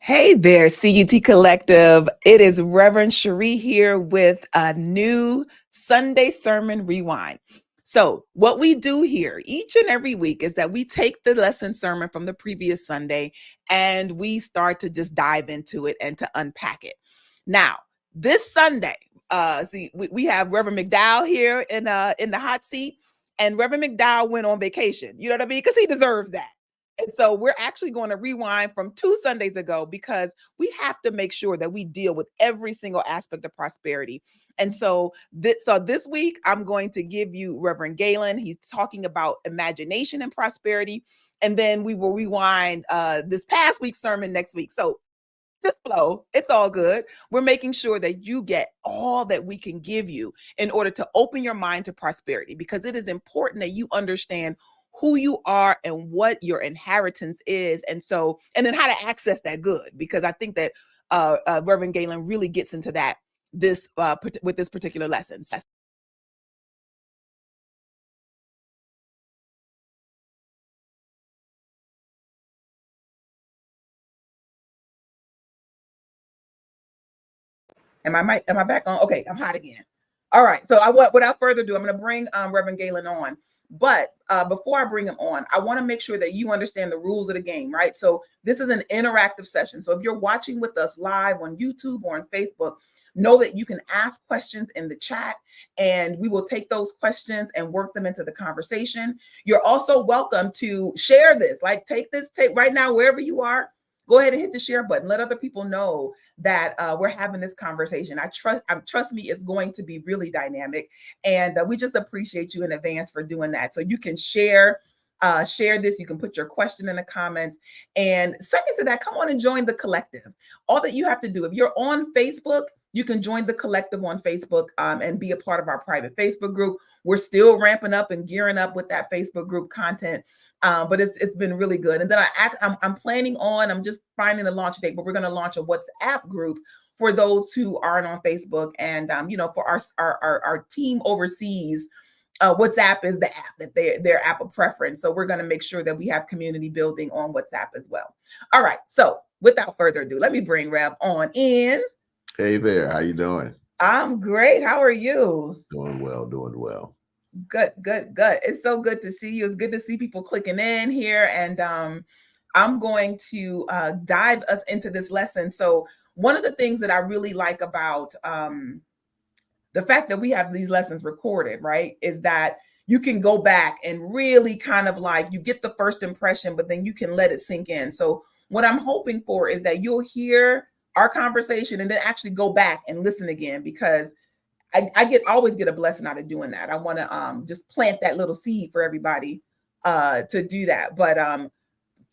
Hey there, CUT Collective. It is Reverend Sheree here with a new Sunday Sermon Rewind. So, what we do here each and every week is that we take the lesson sermon from the previous Sunday and we start to just dive into it and to unpack it. Now, this Sunday, we have Reverend McDowell here in the hot seat, and Reverend McDowell went on vacation. You know what I mean? Because he deserves that. And so we're actually going to rewind from 2 Sundays ago because we have to make sure that we deal with every single aspect of prosperity. And so this week, I'm going to give you Reverend Gaylon. He's talking about imagination and prosperity. And then we will rewind this past week's sermon next week. So just flow. It's all good. We're making sure that you get all that we can give you in order to open your mind to prosperity, because it is important that you understand who you are and what your inheritance is. And then how to access that good, because I think that Reverend Galen really gets into that with this particular lesson. Am I back on? Okay, I'm hot again. All right. So without further ado, I'm going to bring Reverend Galen on. But before I bring him on, I want to make sure that you understand the rules of the game, right? So this is an interactive session. So if you're watching with us live on YouTube or on Facebook, know that you can ask questions in the chat and we will take those questions and work them into the conversation. You're also welcome to share this, like take right now, wherever you are, go ahead and hit the share button. Let other people know that we're having this conversation. Trust me, it's going to be really dynamic. And we just appreciate you in advance for doing that. So you can share this. You can put your question in the comments. And second to that, come on and join the collective. All that you have to do, if you're on Facebook, you can join the collective on Facebook and be a part of our private Facebook group. We're still ramping up and gearing up with that Facebook group content. But it's been really good. And then I'm planning on, I'm just finding the launch date, but we're going to launch a WhatsApp group for those who aren't on Facebook. And, for our team overseas, WhatsApp is the app that their app of preference. So we're going to make sure that we have community building on WhatsApp as well. All right. So without further ado, let me bring Rev on in. Hey there. How you doing? I'm great. How are you? Doing well. Good. It's so good to see you. It's good to see people clicking in here. And I'm going to dive us into this lesson. So one of the things that I really like about the fact that we have these lessons recorded, right, is that you can go back and really kind of like you get the first impression, but then you can let it sink in. So what I'm hoping for is that you'll hear our conversation and then actually go back and listen again, because I always get a blessing out of doing that. I want to just plant that little seed for everybody to do that. But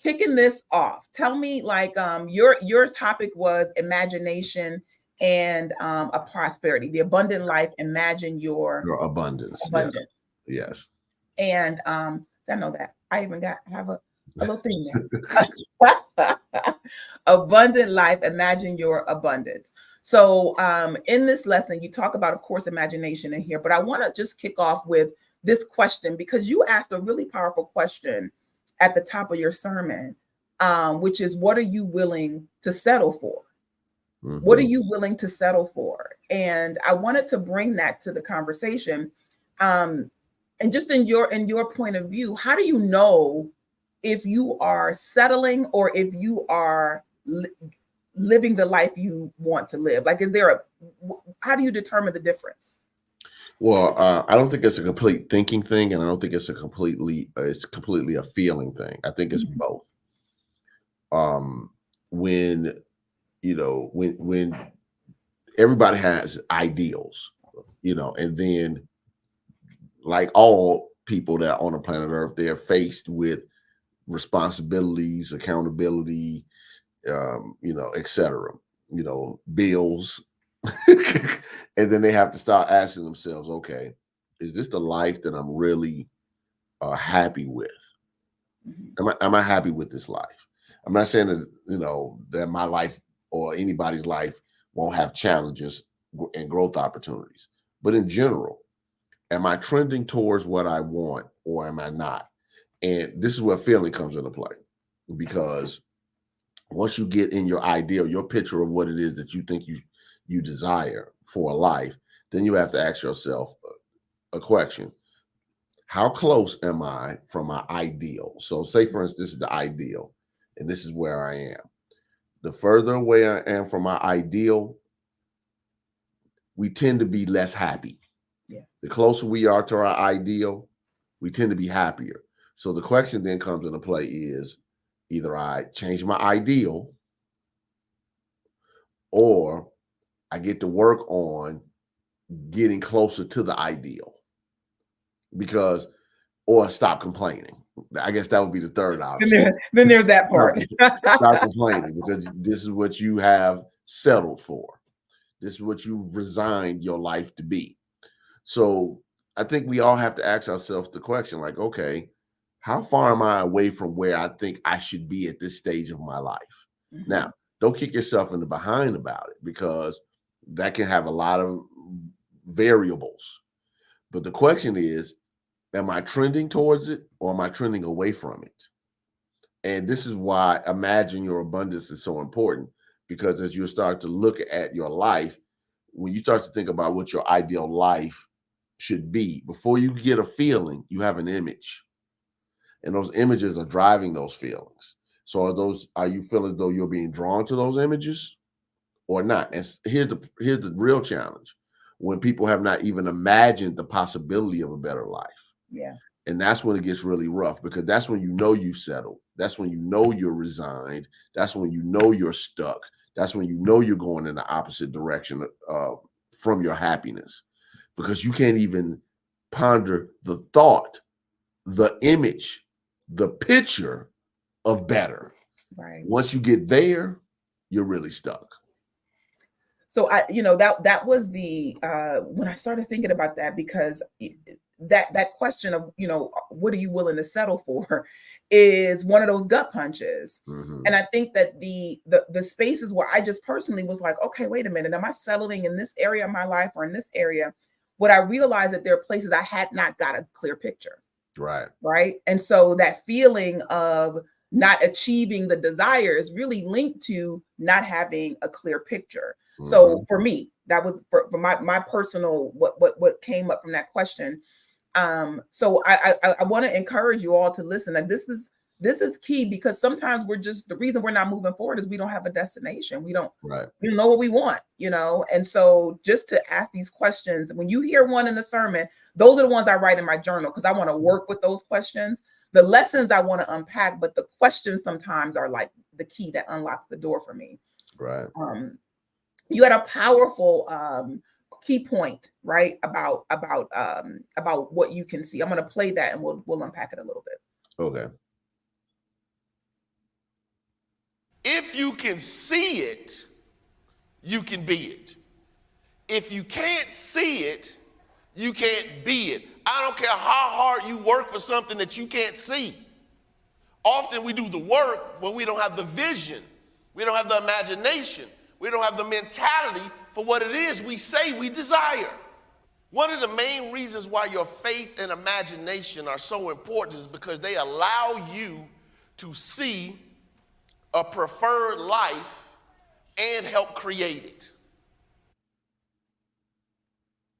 kicking this off, tell me, like, your topic was imagination and a prosperity, the abundant life. Imagine your abundance. Yes. And I know that I even have a little thing there. Abundant life, imagine your abundance. So in this lesson, you talk about, of course, imagination in here, but I want to just kick off with this question, because you asked a really powerful question at the top of your sermon, which is, what are you willing to settle for? Mm-hmm. What are you willing to settle for? And I wanted to bring that to the conversation. And just in your point of view, how do you know if you are settling or if you are living the life you want to live? Like, how do you determine the difference? Well, I don't think it's a complete thinking thing, and I don't think it's completely a feeling thing. I think it's both. When everybody has ideals, and then, like all people that are on the planet Earth, they're faced with responsibilities, accountability, etc., bills. And then they have to start asking themselves, okay, is this the life that I'm really happy with? Mm-hmm. Am I happy with this life? I'm not saying that, that my life or anybody's life won't have challenges and growth opportunities, but in general, am I trending towards what I want or am I not? And this is where feeling comes into play, because once you get in your ideal, your picture of what it is that you think you desire for a life, then you have to ask yourself a question. How close am I from my ideal? So say, for instance, this is the ideal, and this is where I am. The further away I am from my ideal, we tend to be less happy. Yeah. The closer we are to our ideal, we tend to be happier. So the question then comes into play is either I change my ideal or I get to work on getting closer to the ideal, because, or stop complaining. I guess that would be the third option. Then there's that part. Stop complaining, because this is what you have settled for. This is what you've resigned your life to be. So I think we all have to ask ourselves the question, like, okay, how far am I away from where I think I should be at this stage of my life? Mm-hmm. Now, don't kick yourself in the behind about it, because that can have a lot of variables. But the question is, am I trending towards it or am I trending away from it? And this is why Imagine Your Abundance is so important, because as you start to look at your life, when you start to think about what your ideal life should be, before you get a feeling, you have an image. And those images are driving those feelings. So are you feeling as though you're being drawn to those images or not? And here's the real challenge. When people have not even imagined the possibility of a better life. Yeah. And that's when it gets really rough, because that's when you know you've settled. That's when you know you're resigned. That's when you know you're stuck. That's when you know you're going in the opposite direction from your happiness, because you can't even ponder the thought, the image, the picture of better. Right. Once you get there, you're really stuck. So that was the when I started thinking about that, because that question of, what are you willing to settle for is one of those gut punches. Mm-hmm. And I think that the spaces where I just personally was like, okay, wait a minute, am I settling in this area of my life or in this area? What I realized that there are places I had not got a clear picture. Right. And so that feeling of not achieving the desire is really linked to not having a clear picture. Mm-hmm. So for me, that was for my personal, what came up from that question. So I want to encourage you all to listen. And this is key, because sometimes the reason we're not moving forward is we don't have a destination. We don't know what we want, and so just to ask these questions. When you hear one in the sermon, those are the ones I write in my journal, because I want to work with those questions. The lessons I want to unpack, but the questions sometimes are like the key that unlocks the door for me. Right. You had a powerful key point, right? About what you can see. I'm going to play that and we'll unpack it a little bit. Okay. If you can see it, you can be it. If you can't see it, you can't be it. I don't care how hard you work for something that you can't see. Often we do the work when we don't have the vision. We don't have the imagination. We don't have the mentality for what it is we say we desire. One of the main reasons why your faith and imagination are so important is because they allow you to see a preferred life and help create it.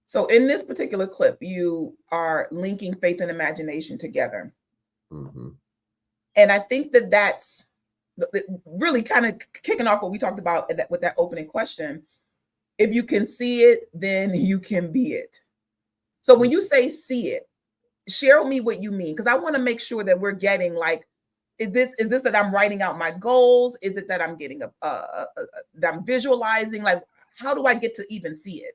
So in this particular clip, you are linking faith and imagination together. Mm-hmm. And I think that's really kind of kicking off what we talked about with that opening question. If you can see it, then you can be it. So when you say see it, share with me what you mean, because I want to make sure that we're getting, like, is this that I'm writing out my goals? Is it that I'm getting that I'm visualizing? Like, how do I get to even see it?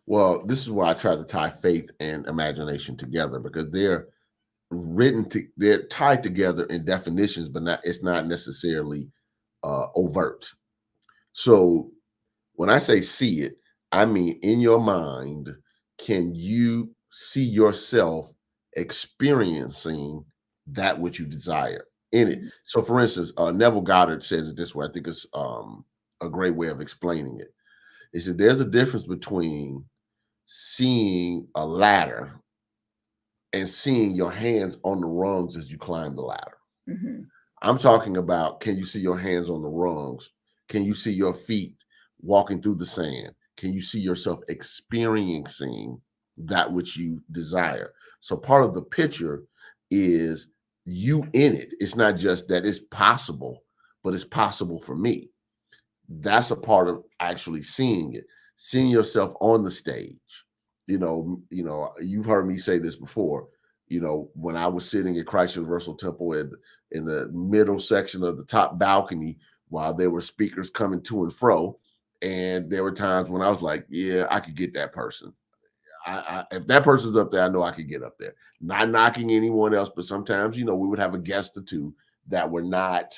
Well, this is why I try to tie faith and imagination together, because they're tied together in definitions, but it's not necessarily overt. So when I say see it, I mean, in your mind, can you see yourself experiencing that which you desire in it? So for instance, Neville Goddard says it this way. I think it's a great way of explaining it. He said, there's a difference between seeing a ladder and seeing your hands on the rungs as you climb the ladder. Mm-hmm. I'm talking about, can you see your hands on the rungs? Can you see your feet walking through the sand? Can you see yourself experiencing that which you desire? So part of the picture is you in it. It's not just that it's possible, but it's possible for me. That's a part of actually seeing it, seeing yourself on the stage. You've heard me say this before. When I was sitting at Christ Universal Temple in the middle section of the top balcony while there were speakers coming to and fro, and there were times when I was like, yeah, I could get that person. If that person's up there, I know I could get up there. Not knocking anyone else, but sometimes, we would have a guest or two that were not,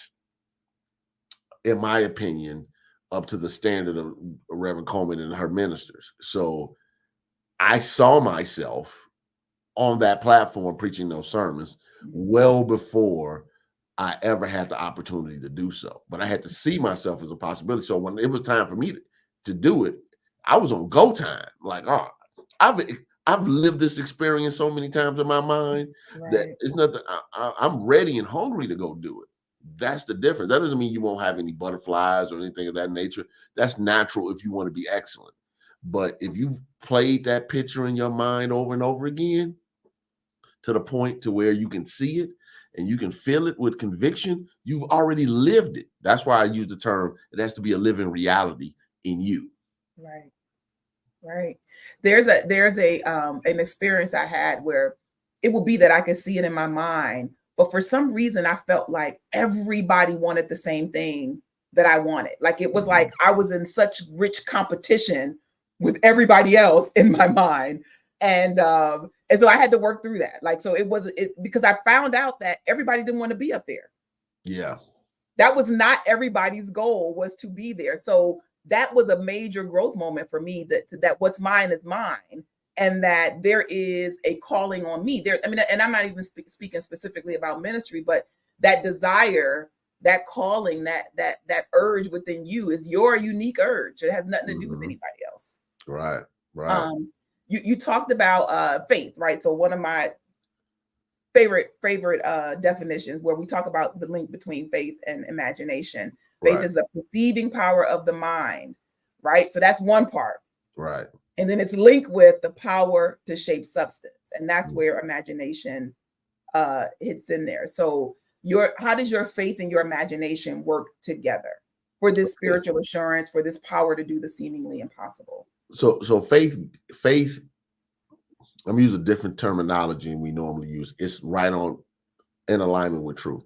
in my opinion, up to the standard of Reverend Coleman and her ministers. So I saw myself on that platform preaching those sermons well before I ever had the opportunity to do so. But I had to see myself as a possibility. So when it was time for me to do it, I was on go time. Like, oh, I've lived this experience so many times in my mind that it's nothing. I'm ready and hungry to go do it. That's the difference. That doesn't mean you won't have any butterflies or anything of that nature. That's natural if you want to be excellent. But if you've played that picture in your mind over and over again to the point to where you can see it and you can feel it with conviction, you've already lived it. That's why I use the term, it has to be a living reality in you. Right. There's an experience I had where it would be that I could see it in my mind, but for some reason I felt like everybody wanted the same thing that I wanted. Like it was like I was in such rich competition with everybody else in my mind. And so I had to work through that. Like, so it because I found out that everybody didn't want to be up there. Yeah. That was not everybody's goal, was to be there. So that was a major growth moment for me, that what's mine is mine, and that there is a calling on me there. I mean, and I'm not even speaking specifically about ministry, but that desire, that calling, that urge within you is your unique urge. It has nothing to do with anybody else. Right. You talked about faith, right? So one of my favorite definitions, where we talk about the link between faith and imagination. Faith is the perceiving power of the mind, right? So that's one part. Right. And then it's linked with the power to shape substance. And that's where imagination hits in there. So how does your faith and your imagination work together for this spiritual assurance, for this power to do the seemingly impossible? So faith, I'm using different terminology than we normally use. It's right on in alignment with truth.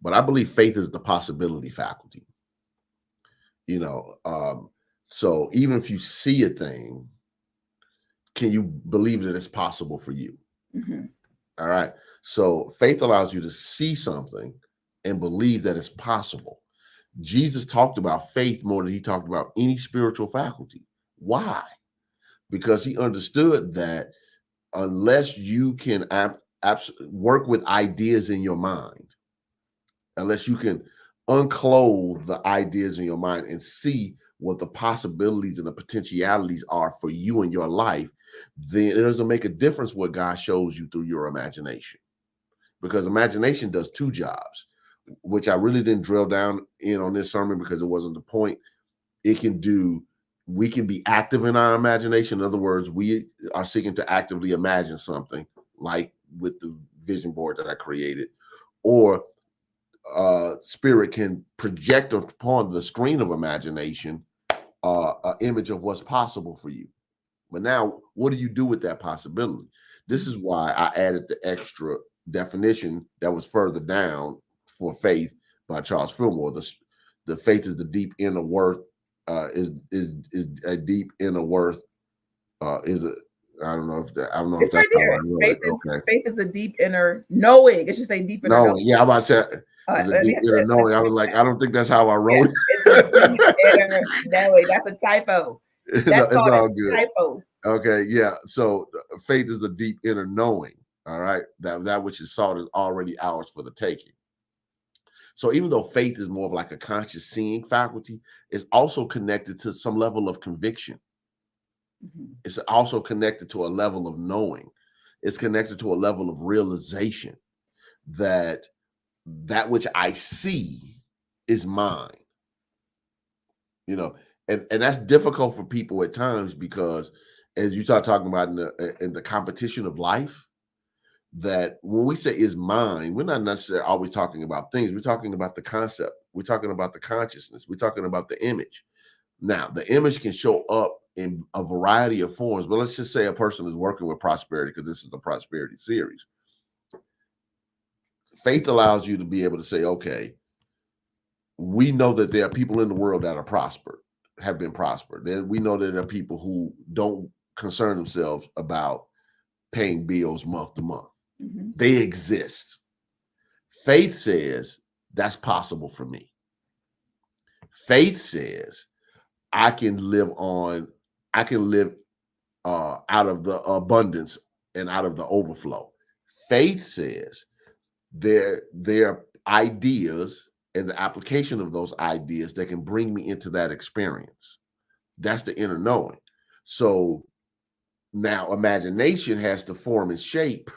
But I believe faith is the possibility faculty. So even if you see a thing, can you believe that it's possible for you? All right. So faith allows you to see something and believe that it's possible. Jesus talked about faith more than he talked about any spiritual faculty. Why? Because he understood that unless you can work with ideas in your mind, unless you can unclothe the ideas in your mind and see what the possibilities and the potentialities are for you in your life, then it doesn't make a difference what God shows you through your imagination. Because imagination does two jobs, which I really didn't drill down in on this sermon because it wasn't the point. We can be active in our imagination. In other words, we are seeking to actively imagine something, like with the vision board that I created, or spirit can project upon the screen of imagination an image of what's possible for you. But now, what do you do with that possibility? This is why I added the extra definition that was further down for faith by Charles Fillmore. The faith is the deep inner worth. Is a deep inner worth. I don't know if that's right how I wrote it. Faith is a deep inner knowing. It should say deep inner knowing. Yeah, I'm about to say it's a deep inner knowing. I was like, I don't think that's how I wrote it. It's a deep inner knowing. That's a typo. That's it's all good. Typo. Okay, yeah. So faith is a deep inner knowing. All right, that which is sought is already ours for the taking. So even though faith is more of like a conscious seeing faculty, it's also connected to some level of conviction. It's also connected to a level of knowing. It's connected to a level of realization that that which I see is mine. You know, and that's difficult for people at times because, as you start talking about in the competition of life, that when we say is mine, we're not necessarily always talking about things. We're talking about the concept. We're talking about the consciousness. We're talking about the image. Now, the image can show up in a variety of forms, but let's just say a person is working with prosperity, because this is the prosperity series. Faith allows you to be able to say, okay, we know that there are people in the world that are prospered, have been prospered. Then we know that there are people who don't concern themselves about paying bills month to month. Mm-hmm. They exist. Faith says that's possible for me. Faith says I can live out of the abundance and out of the overflow. Faith says there are ideas and the application of those ideas that can bring me into that experience. That's the inner knowing. So now imagination has to form and shape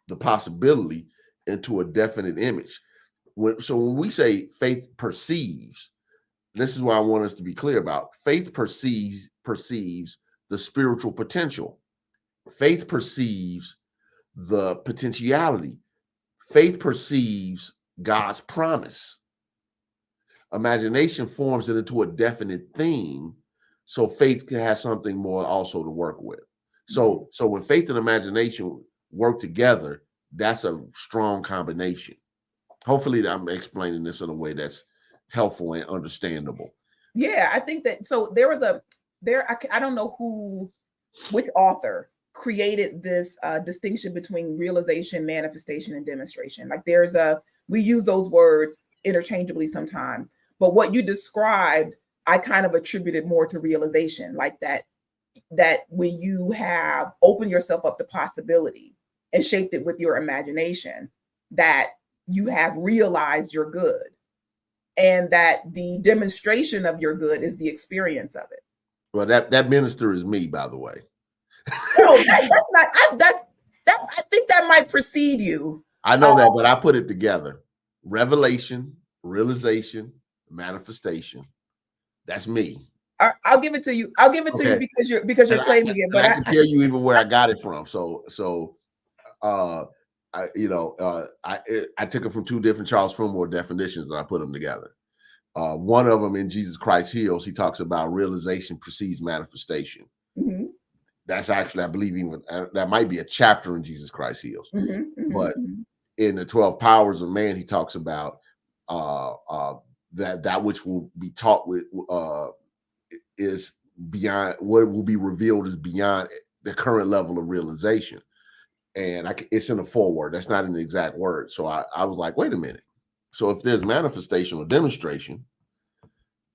the possibility into a definite image. So when we say faith perceives, this is what I want us to be clear about. Faith perceives the spiritual potential. Faith perceives the potentiality. Faith perceives God's promise. Imagination forms it into a definite thing, so faith can have something more also to work with. So when faith and imagination work together, that's a strong combination. Hopefully I'm explaining this in a way that's helpful and understandable. Yeah, I think that, so I don't know which author created this distinction between realization, manifestation, and demonstration. Like we use those words interchangeably sometimes, but what you described, I kind of attributed more to realization, like that when you have opened yourself up to possibility and shaped it with your imagination, that you have realized your good, and that the demonstration of your good is the experience of it. Well, that minister is me, by the way. No, that's not. I think that might precede you. I know that, but I put it together. Revelation, realization, manifestation. That's me. I'll give it to you. I'll give it to you because you're claiming it. But I can tell you even where I got it from. So I took it from two different Charles Fillmore definitions and I put them together. One of them in Jesus Christ Heals, he talks about realization precedes manifestation. Mm-hmm. That's actually, I believe, even that might be a chapter in Jesus Christ Heals. Mm-hmm, mm-hmm, but in the 12 Powers of Man, he talks about that which will be taught with is beyond what will be revealed is beyond the current level of realization. And it's in a foreword. That's not in the exact word. So I was like, wait a minute. So if there's manifestation or demonstration,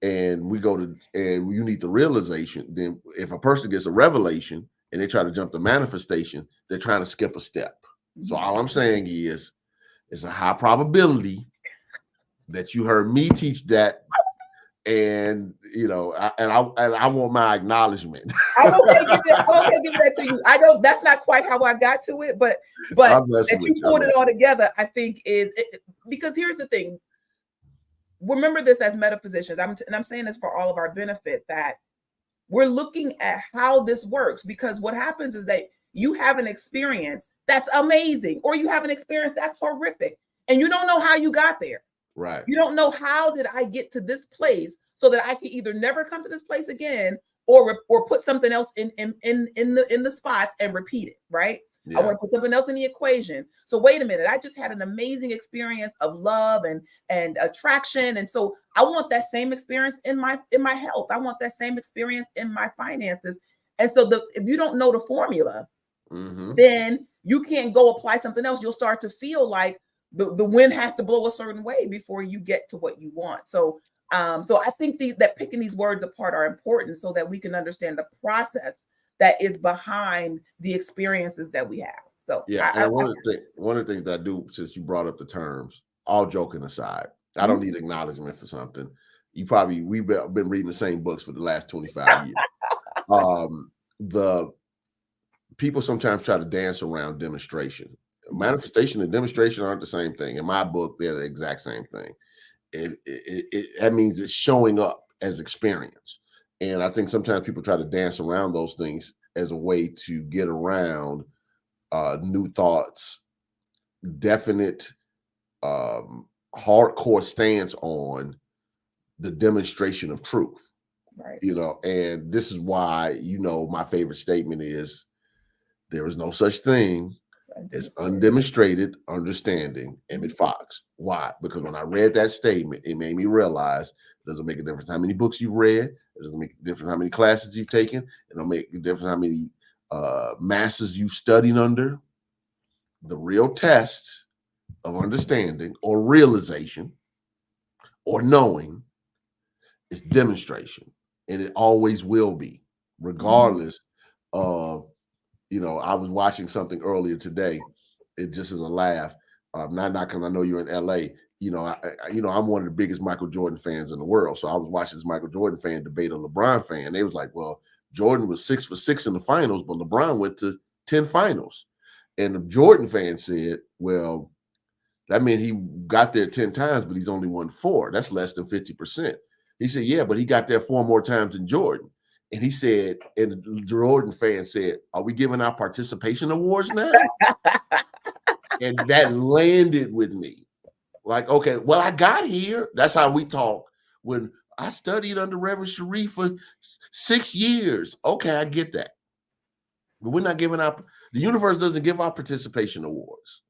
and you need the realization, then if a person gets a revelation and they try to jump to manifestation, they're trying to skip a step. So all I'm saying is, it's a high probability that you heard me teach that, and I want my acknowledgement. I'm okay giving that to you. I don't. That's not quite how I got to it, but that you pulled it all together, I think because here's the thing. Remember this as metaphysicians. I'm saying this for all of our benefit, that we're looking at how this works, because what happens is that you have an experience that's amazing, or you have an experience that's horrific, and you don't know how you got there. Right. You don't know, how did I get to this place so that I can either never come to this place again, or put something else in the spots and repeat it. Right. Yeah. I want to put something else in the equation. So wait a minute, I just had an amazing experience of love and attraction. And so I want that same experience in my health. I want that same experience in my finances. And so if you don't know the formula, then you can't go apply something else. You'll start to feel like the wind has to blow a certain way before you get to what you want. So I think that picking these words apart are important so that we can understand the process that is behind the experiences that we have. So yeah, one of the things that I do, since you brought up the terms, all joking aside, I don't need acknowledgement for something. We've been reading the same books for the last 25 years. The people sometimes try to dance around demonstration. Manifestation and demonstration aren't the same thing. In my book, they're the exact same thing. That means it's showing up as experience. And I think sometimes people try to dance around those things as a way to get around new thoughts, definite hardcore stance on the demonstration of truth. Right. And this is why, my favorite statement is there is no such thing as undemonstrated understanding, Emmett Fox. Why? Because when I read that statement, it made me realize it doesn't make a difference how many books you've read. It doesn't make a difference how many classes you've taken. It don't make a difference how many masters you studied under. The real test of understanding or realization or knowing is demonstration. And it always will be, regardless of, I was watching something earlier today. It just is a laugh. Not because I know you're in LA. I'm one of the biggest Michael Jordan fans in the world. So I was watching this Michael Jordan fan debate a LeBron fan. They was like, well, Jordan was 6 for 6 in the finals, but LeBron went to 10 finals. And the Jordan fan said, well, that meant he got there 10 times, but he's only won 4. That's less than 50%. He said, yeah, but he got there 4 more times than Jordan. And he said, and the Jordan fan said, are we giving out participation awards now? And that landed with me. Like, okay, well, I got here. That's how we talk. When I studied under Reverend Sheree for 6 years. Okay, I get that. But we're not giving out, the universe doesn't give out participation awards.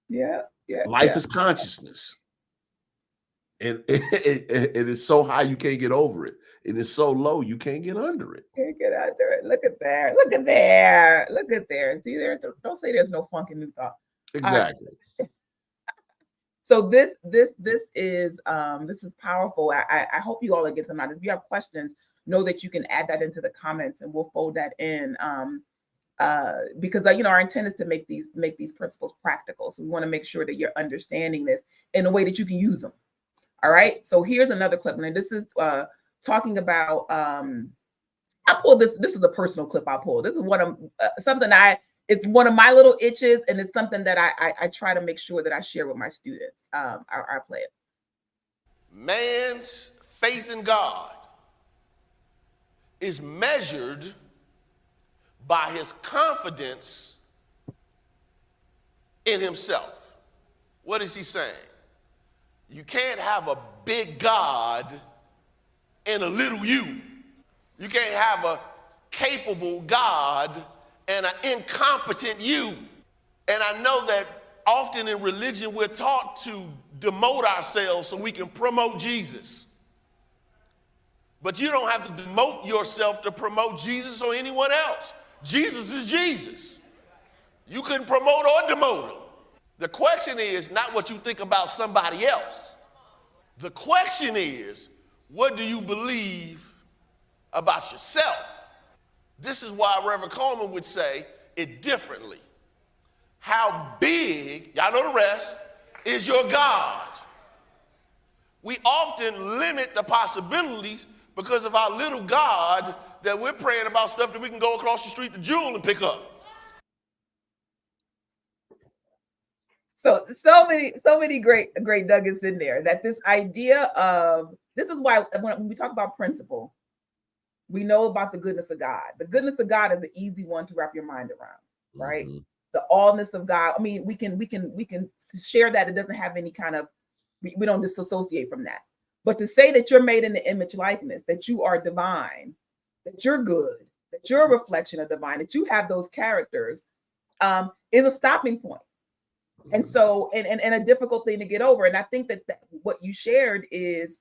Yeah. Life is consciousness. And it is so high you can't get over it. It is so low you can't get under it. Can't get under it. Look at there. See there. Don't say there's no funk in new thought. Exactly. So this is powerful. I hope you all are getting some out of it. If you have questions, know that you can add that into the comments and we'll fold that in. Because our intent is to make these principles practical. So we want to make sure that you're understanding this in a way that you can use them. All right. So here's another clip. And this is talking about I pulled this. This is a personal clip I pulled. This is one of it's one of my little itches, and it's something that I try to make sure that I share with my students. I play it. Man's faith in God is measured by his confidence in himself. What is he saying? You can't have a big God and a little you. You can't have a capable God and an incompetent you. And I know that often in religion we're taught to demote ourselves so we can promote Jesus. But you don't have to demote yourself to promote Jesus or anyone else. Jesus is Jesus. You couldn't promote or demote him. The question is not what you think about somebody else. The question is, what do you believe about yourself? This is why Reverend Coleman would say it differently. How big, y'all know the rest, is your God? We often limit the possibilities because of our little God that we're praying about stuff that we can go across the street to Jewel and pick up. So many great nuggets in there. That this idea of, this is why when we talk about principle, we know about the goodness of God. The goodness of God is the easy one to wrap your mind around, right? Mm-hmm. The allness of God. I mean, we can share that. It doesn't have any kind of, we don't disassociate from that. But to say that you're made in the image likeness, that you are divine, that you're good, that you're a reflection of divine, that you have those characters, is a stopping point. And so, and a difficult thing to get over. And I think that what you shared is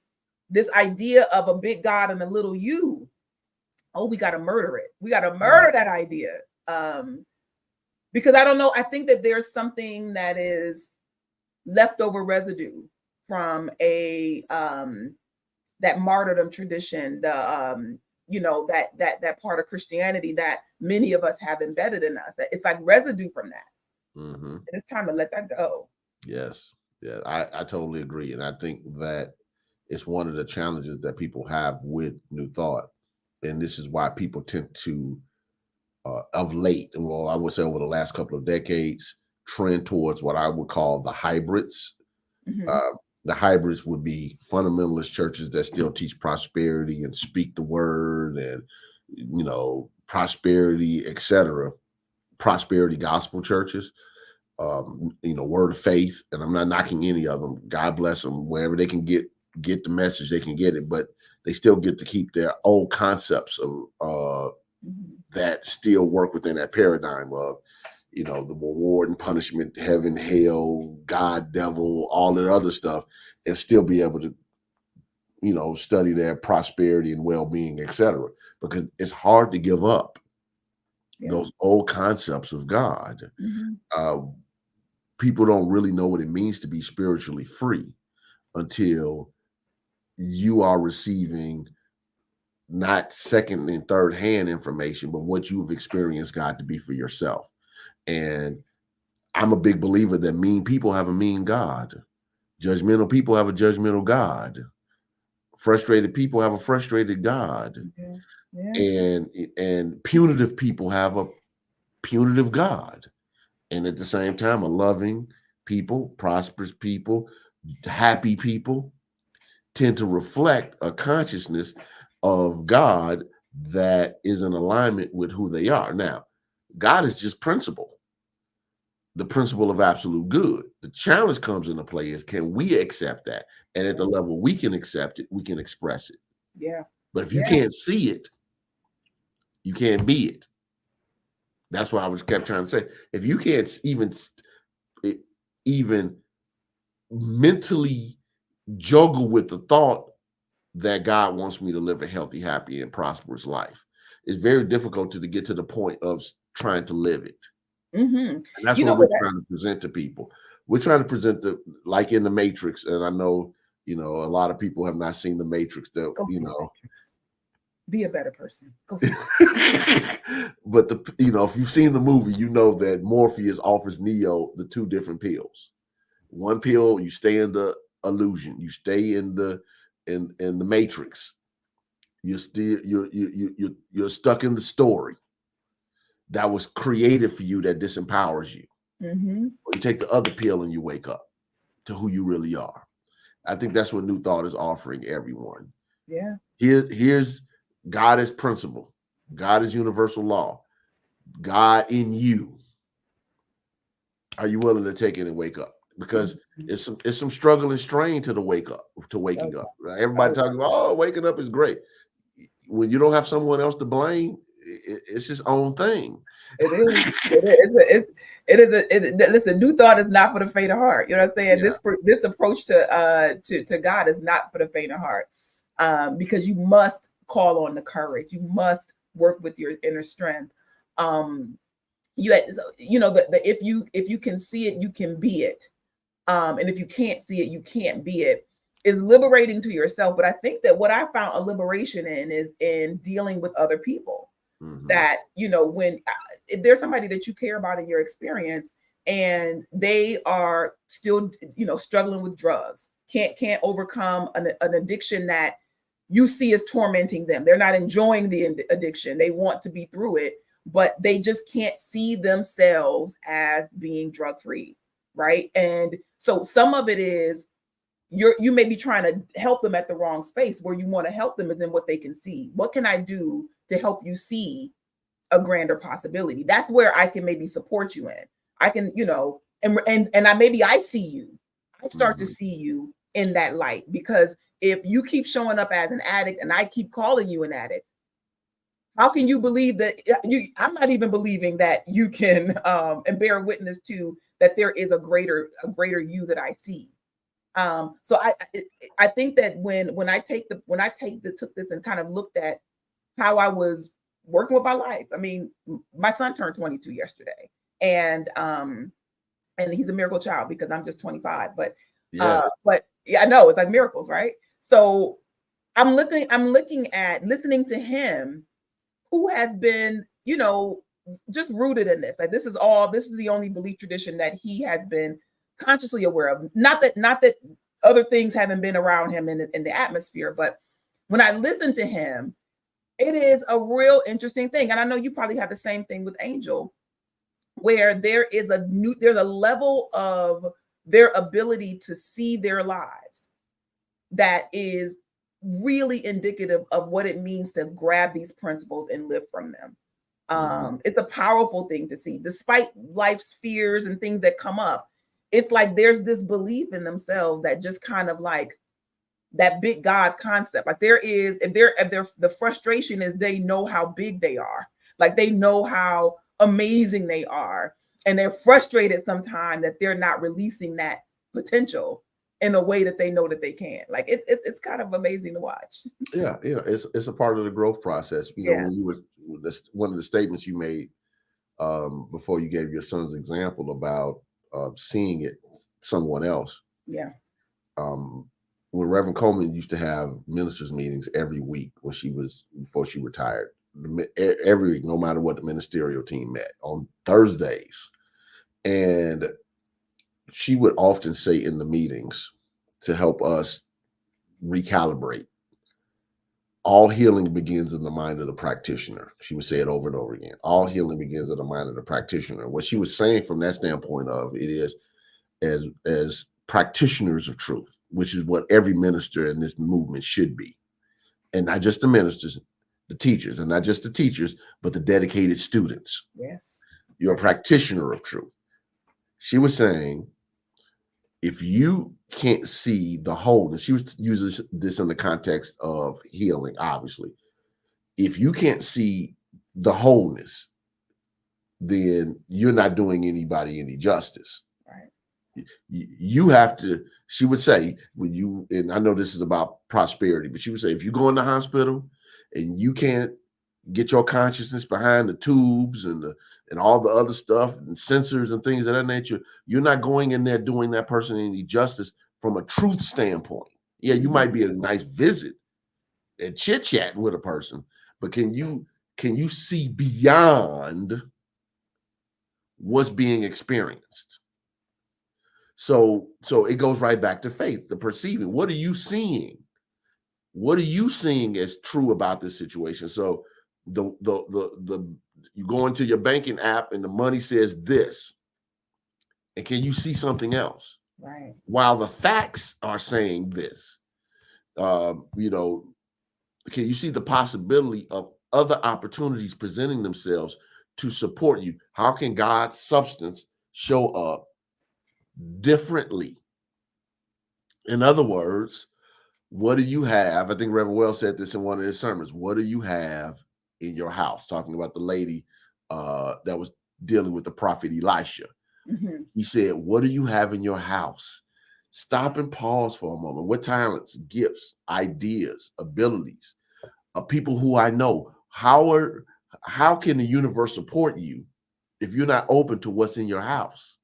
this idea of a big God and a little you. Oh, we got to murder it. We got to murder that idea. Because I don't know. I think that there's something that is leftover residue from that martyrdom tradition, that part of Christianity that many of us have embedded in us. It's like residue from that. Mm-hmm. And it's time to let that go. Yes. Yeah, I totally agree. And I think that it's one of the challenges that people have with New Thought. And this is why people tend to of late, well, I would say over the last couple of decades, trend towards what I would call the hybrids. The hybrids would be fundamentalist churches that still teach prosperity and speak the word and, prosperity, etc. Prosperity gospel churches, word of faith. And I'm not knocking any of them. God bless them. Wherever they can get the message, they can get it. But they still get to keep their old concepts of that still work within that paradigm of, the reward and punishment, heaven, hell, God, devil, all that other stuff, and still be able to, study their prosperity and well-being, etc. Because it's hard to give up those old concepts of God. People don't really know what it means to be spiritually free until you are receiving not second and third hand information, but what you've experienced God to be for yourself. And I'm a big believer that mean people have a mean God. Judgmental people have a judgmental God. Frustrated people have a frustrated God. And punitive people have a punitive God. And at the same time, a loving people, prosperous people, happy people tend to reflect a consciousness of God that is in alignment with who they are. Now, God is just principle, the principle of absolute good. The challenge comes into play is, can we accept that? And at the level we can accept it, we can express it. But if you can't see it, you can't be it. That's why I kept trying to say, if you can't even mentally juggle with the thought that God wants me to live a healthy, happy, and prosperous life, it's very difficult to get to the point of trying to live it. And that's what we're trying to present to people. We're trying to present like in the Matrix. And I know, a lot of people have not seen the Matrix. Be a better person. Go see But if you've seen the movie, you know that Morpheus offers Neo the two different pills. One pill, you stay in the illusion, you stay in the Matrix. You're stuck in the story that was created for you that disempowers you. Or you take the other pill and you wake up to who you really are. I think that's what New Thought is offering everyone. Here's God is principle. God is universal law. God in you. Are you willing to take it and wake up? Because it's some struggle and strain to waking up. Right? Everybody talking about, waking up is great. When you don't have someone else to blame, it's his own thing. Listen, New Thought is not for the faint of heart. You know what I'm saying? This approach to God is not for the faint of heart. Because you must call on the courage. You must work with your inner strength. If you can see it, you can be it. And if you can't see it, you can't be it. Is liberating to yourself. But I think that what I found a liberation in is in dealing with other people. That, when if there's somebody that you care about in your experience and they are still, struggling with drugs, can't overcome an addiction that you see as tormenting them. They're not enjoying the addiction. They want to be through it, but they just can't see themselves as being drug-free, right? And so some of it is you may be trying to help them at the wrong space. Where you want to help them is in what they can see. What can I do to help you see a grander possibility? That's where I can maybe support you in. I can, and I see you. I start to see you in that light, because if you keep showing up as an addict and I keep calling you an addict, how can you believe that I'm not even believing that you can and bear witness to that there is a greater you that I see. So I think that when I took this and kind of looked at how I was working with my life. I mean, my son turned 22 yesterday, and he's a miracle child because I'm just 25. But yeah, I know it's like miracles, right? So I'm looking at listening to him, who has been, just rooted in this. Like this is the only belief tradition that he has been consciously aware of. Not that other things haven't been around him in the atmosphere, but when I listen to him, It is a real interesting thing. And I know you probably have the same thing with Angel, where there's a level of their ability to see their lives that is really indicative of what it means to grab these principles and live from them. It's a powerful thing to see, despite life's fears and things that come up. It's like there's this belief in themselves that just kind of like that big God concept. Like there is, if the frustration is they know how big they are, like they know how amazing they are, and they're frustrated sometimes that they're not releasing that potential in a way that they know that they can. Like it's kind of amazing to watch. Yeah, it's a part of the growth process. When you were one of the statements you made before you gave your son's example about seeing it someone else. Yeah. When Reverend Coleman used to have ministers meetings every week before she retired, every week, no matter what the ministerial team met on Thursdays. And she would often say in the meetings to help us recalibrate, all healing begins in the mind of the practitioner. She would say it over and over again. All healing begins in the mind of the practitioner. What she was saying from that standpoint of it is as practitioners of truth, which is what every minister in this movement should be. And not just the ministers, the teachers, and not just the teachers, but the dedicated students. Yes. You're a practitioner of truth. She was saying, if you can't see the wholeness, she was using this in the context of healing, obviously. If you can't see the wholeness, then you're not doing anybody any justice. Right. You have to, she would say, and I know this is about prosperity, but she would say, if you go in the hospital and you can't get your consciousness behind the tubes and all the other stuff and sensors and things of that nature, you're not going in there doing that person any justice from a truth standpoint. Yeah, you might be a nice visit and chit chat with a person, but can you see beyond what's being experienced? So it goes right back to faith, the perceiving. What are you seeing? What are you seeing as true about this situation? So you go into your banking app and the money says this, and can you see something else? Right. While the facts are saying this, can you see the possibility of other opportunities presenting themselves to support you? How can God's substance show up differently? In other words, what do you have? I think Reverend Wells said this in one of his sermons. What do you have in your house? Talking about the lady that was dealing with the prophet Elisha. Mm-hmm. He said, what do you have in your house? Stop and pause for a moment. What talents, gifts, ideas, abilities, people who I know, how can the universe support you if you're not open to what's in your house?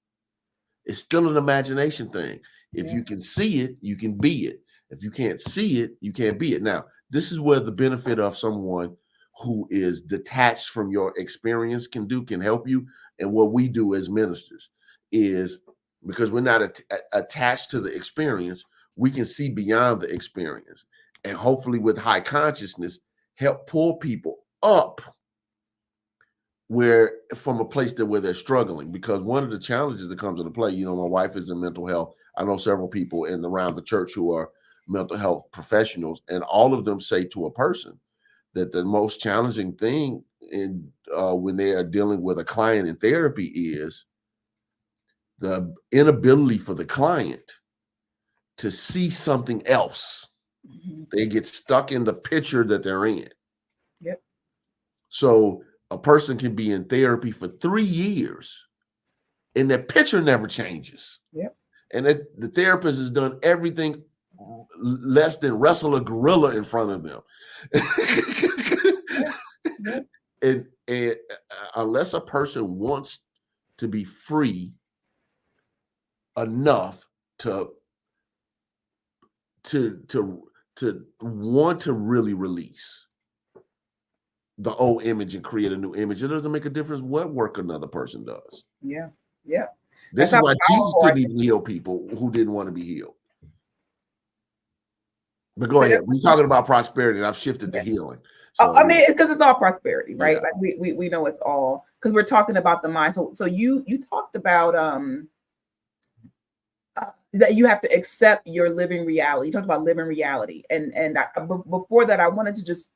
It's still an imagination thing. If you can see it, you can be it. If you can't see it, you can't be it. Now, this is where the benefit of someone who is detached from your experience can help you. And what we do as ministers is, because we're not attached to the experience, we can see beyond the experience. And hopefully with high consciousness, help pull people up from a place where they're struggling. Because one of the challenges that comes into play, my wife is in mental health. I know several people around the church who are mental health professionals, and all of them say to a person that the most challenging thing when they are dealing with a client in therapy is the inability for the client to see something else. Mm-hmm. They get stuck in the picture that they're in. Yep. So a person can be in therapy for 3 years and their picture never changes. Yep. And the therapist has done everything less than wrestle a gorilla in front of them. And unless a person wants to be free enough to want to really release the old image and create a new image, it doesn't make a difference what work another person does. Yeah. This is why Jesus couldn't even heal people who didn't want to be healed. But go ahead. We're talking about prosperity, and I've shifted to healing. So I mean, because it's all prosperity, right? Yeah. Like we know it's all, because we're talking about the mind. So you talked about that you have to accept your living reality. You talked about living reality, and before that, I wanted to just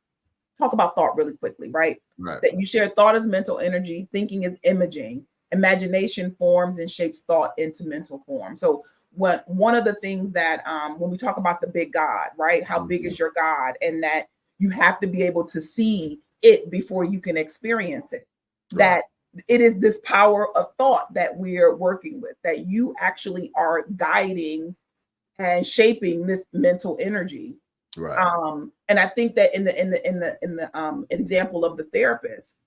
talk about thought really quickly, right? Right. That you share thought is mental energy, thinking is imaging, imagination forms and shapes thought into mental form. So one of the things that when we talk about the big God, right? How big is your God? And that you have to be able to see it before you can experience it. Right. That it is this power of thought that we're working with, that you actually are guiding and shaping this mental energy. Right. And I think that in the example of the therapist,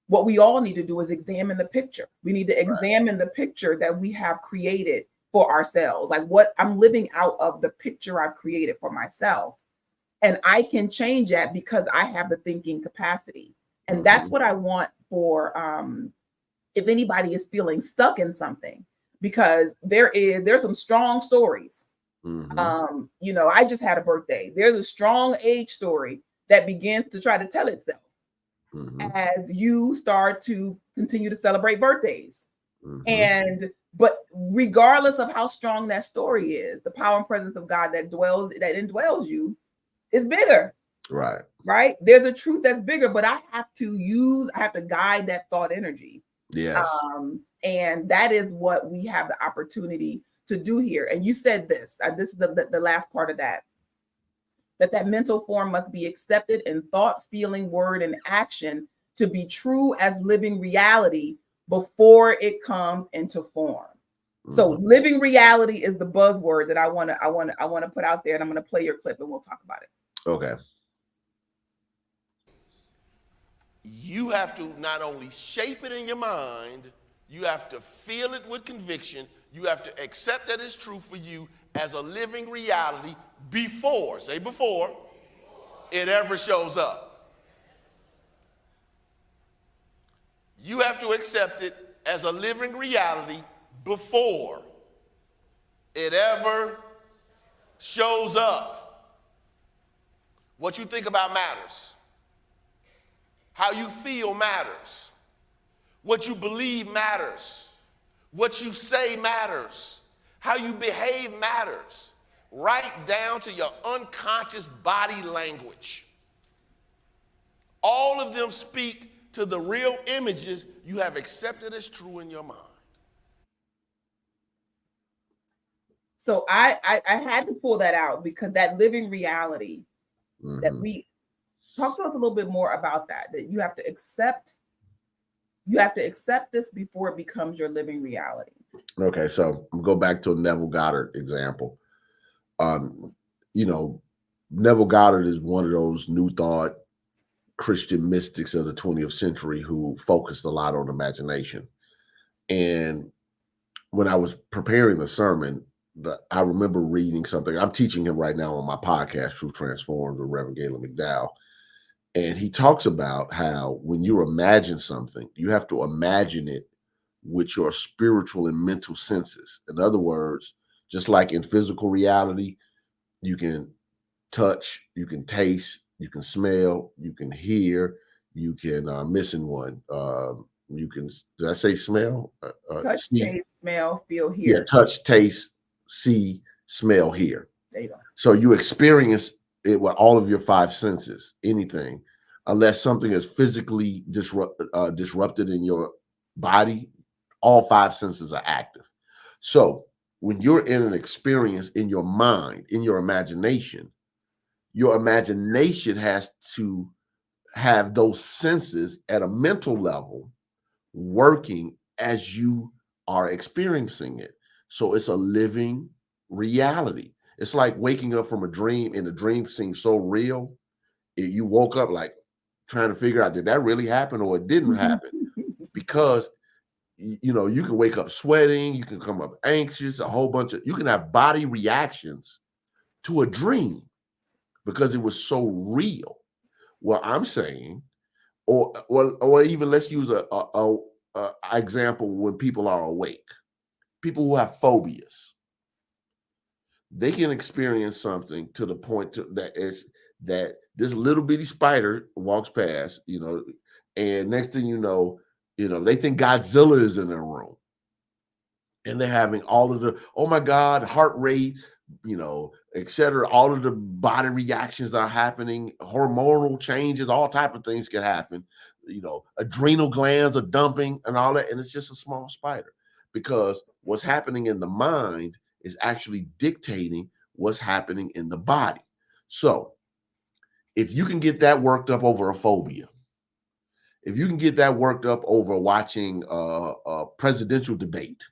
what we all need to do is examine the picture. We need to examine the picture that we have created for ourselves. Like, what I'm living out of the picture I've created for myself. And I can change that because I have the thinking capacity. And that's what I want for if anybody is feeling stuck in something, because there's some strong stories. You know, I just had a birthday. There's a strong age story that begins to try to tell itself as you start to continue to celebrate birthdays. But regardless of how strong that story is, the power and presence of God that indwells you is bigger. Right. There's a truth that's bigger, but I have to guide that thought energy. Yes. And that is what we have the opportunity to do here. And you said this is the last part of that mental form must be accepted in thought, feeling, word, and action to be true as living reality before it comes into form. So living reality is the buzzword that I want to put out there, and I'm going to play your clip and we'll talk about it. Okay. You have to not only shape it in your mind, you have to feel it with conviction. You have to accept that it's true for you as a living reality before it ever shows up. You have to accept it as a living reality before it ever shows up. What you think about matters. How you feel matters. What you believe matters. What you say matters. How you behave matters. Right down to your unconscious body language. All of them speak to the real images you have accepted as true in your mind. So I had to pull that out because that living reality that we talk to us a little bit more about that you have to accept this before it becomes your living reality. Okay, so I'll go back to a Neville Goddard example. You know, Neville Goddard is one of those New Thought Christian mystics of the 20th century who focused a lot on imagination. And when I was preparing the sermon, I remember reading something. I'm teaching him right now on my podcast, Truth Transformed, with Reverend Gaylon McDowell. And he talks about how when you imagine something, you have to imagine it with your spiritual and mental senses. In other words, just like in physical reality, you can touch, you can taste, you can smell, you can hear, you can missing one. You can, did I say smell? Touch, see, taste, smell, feel, hear. Yeah, touch, taste, see, smell, hear. There you go. So you experience it with all of your five senses, anything, unless something is physically disrupted in your body, all five senses are active. So when you're in an experience in your mind, in your imagination has to have those senses at a mental level working as you are experiencing it. So it's a living reality. It's like waking up from a dream, and the dream seems so real. You woke up like trying to figure out, did that really happen or it didn't happen? Because you know, you can wake up sweating, you can come up anxious, you can have body reactions to a dream because it was so real. Well, I'm saying, or even let's use a example when people are awake. People who have phobias, they can experience something to the point that that this little bitty spider walks past, and next thing they think Godzilla is in their room. And they're having all of the, oh my God, heart rate, et cetera, all of the body reactions that are happening, hormonal changes, all type of things can happen. Adrenal glands are dumping and all that. And it's just a small spider, because what's happening in the mind is actually dictating what's happening in the body. So if you can get that worked up over a phobia, if you can get that worked up over watching a presidential debate,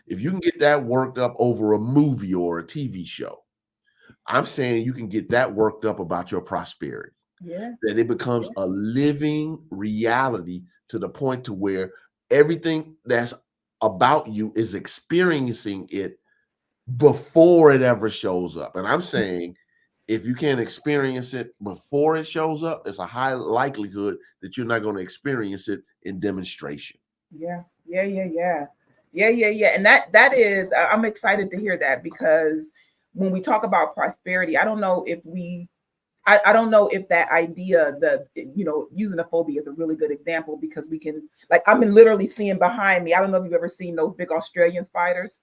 if you can get that worked up over a movie or a TV show, I'm saying you can get that worked up about your prosperity. Yeah. That it becomes a living reality to the point to where everything that's about you is experiencing it before it ever shows up. And I'm saying if you can't experience it before it shows up, there's a high likelihood that you're not going to experience it in demonstration. Yeah. And that is, I'm excited to hear that, because when we talk about prosperity, I don't know if I don't know if that idea, using a phobia is a really good example, because we can, like, I'm literally seeing behind me, I don't know if you've ever seen those big Australian spiders,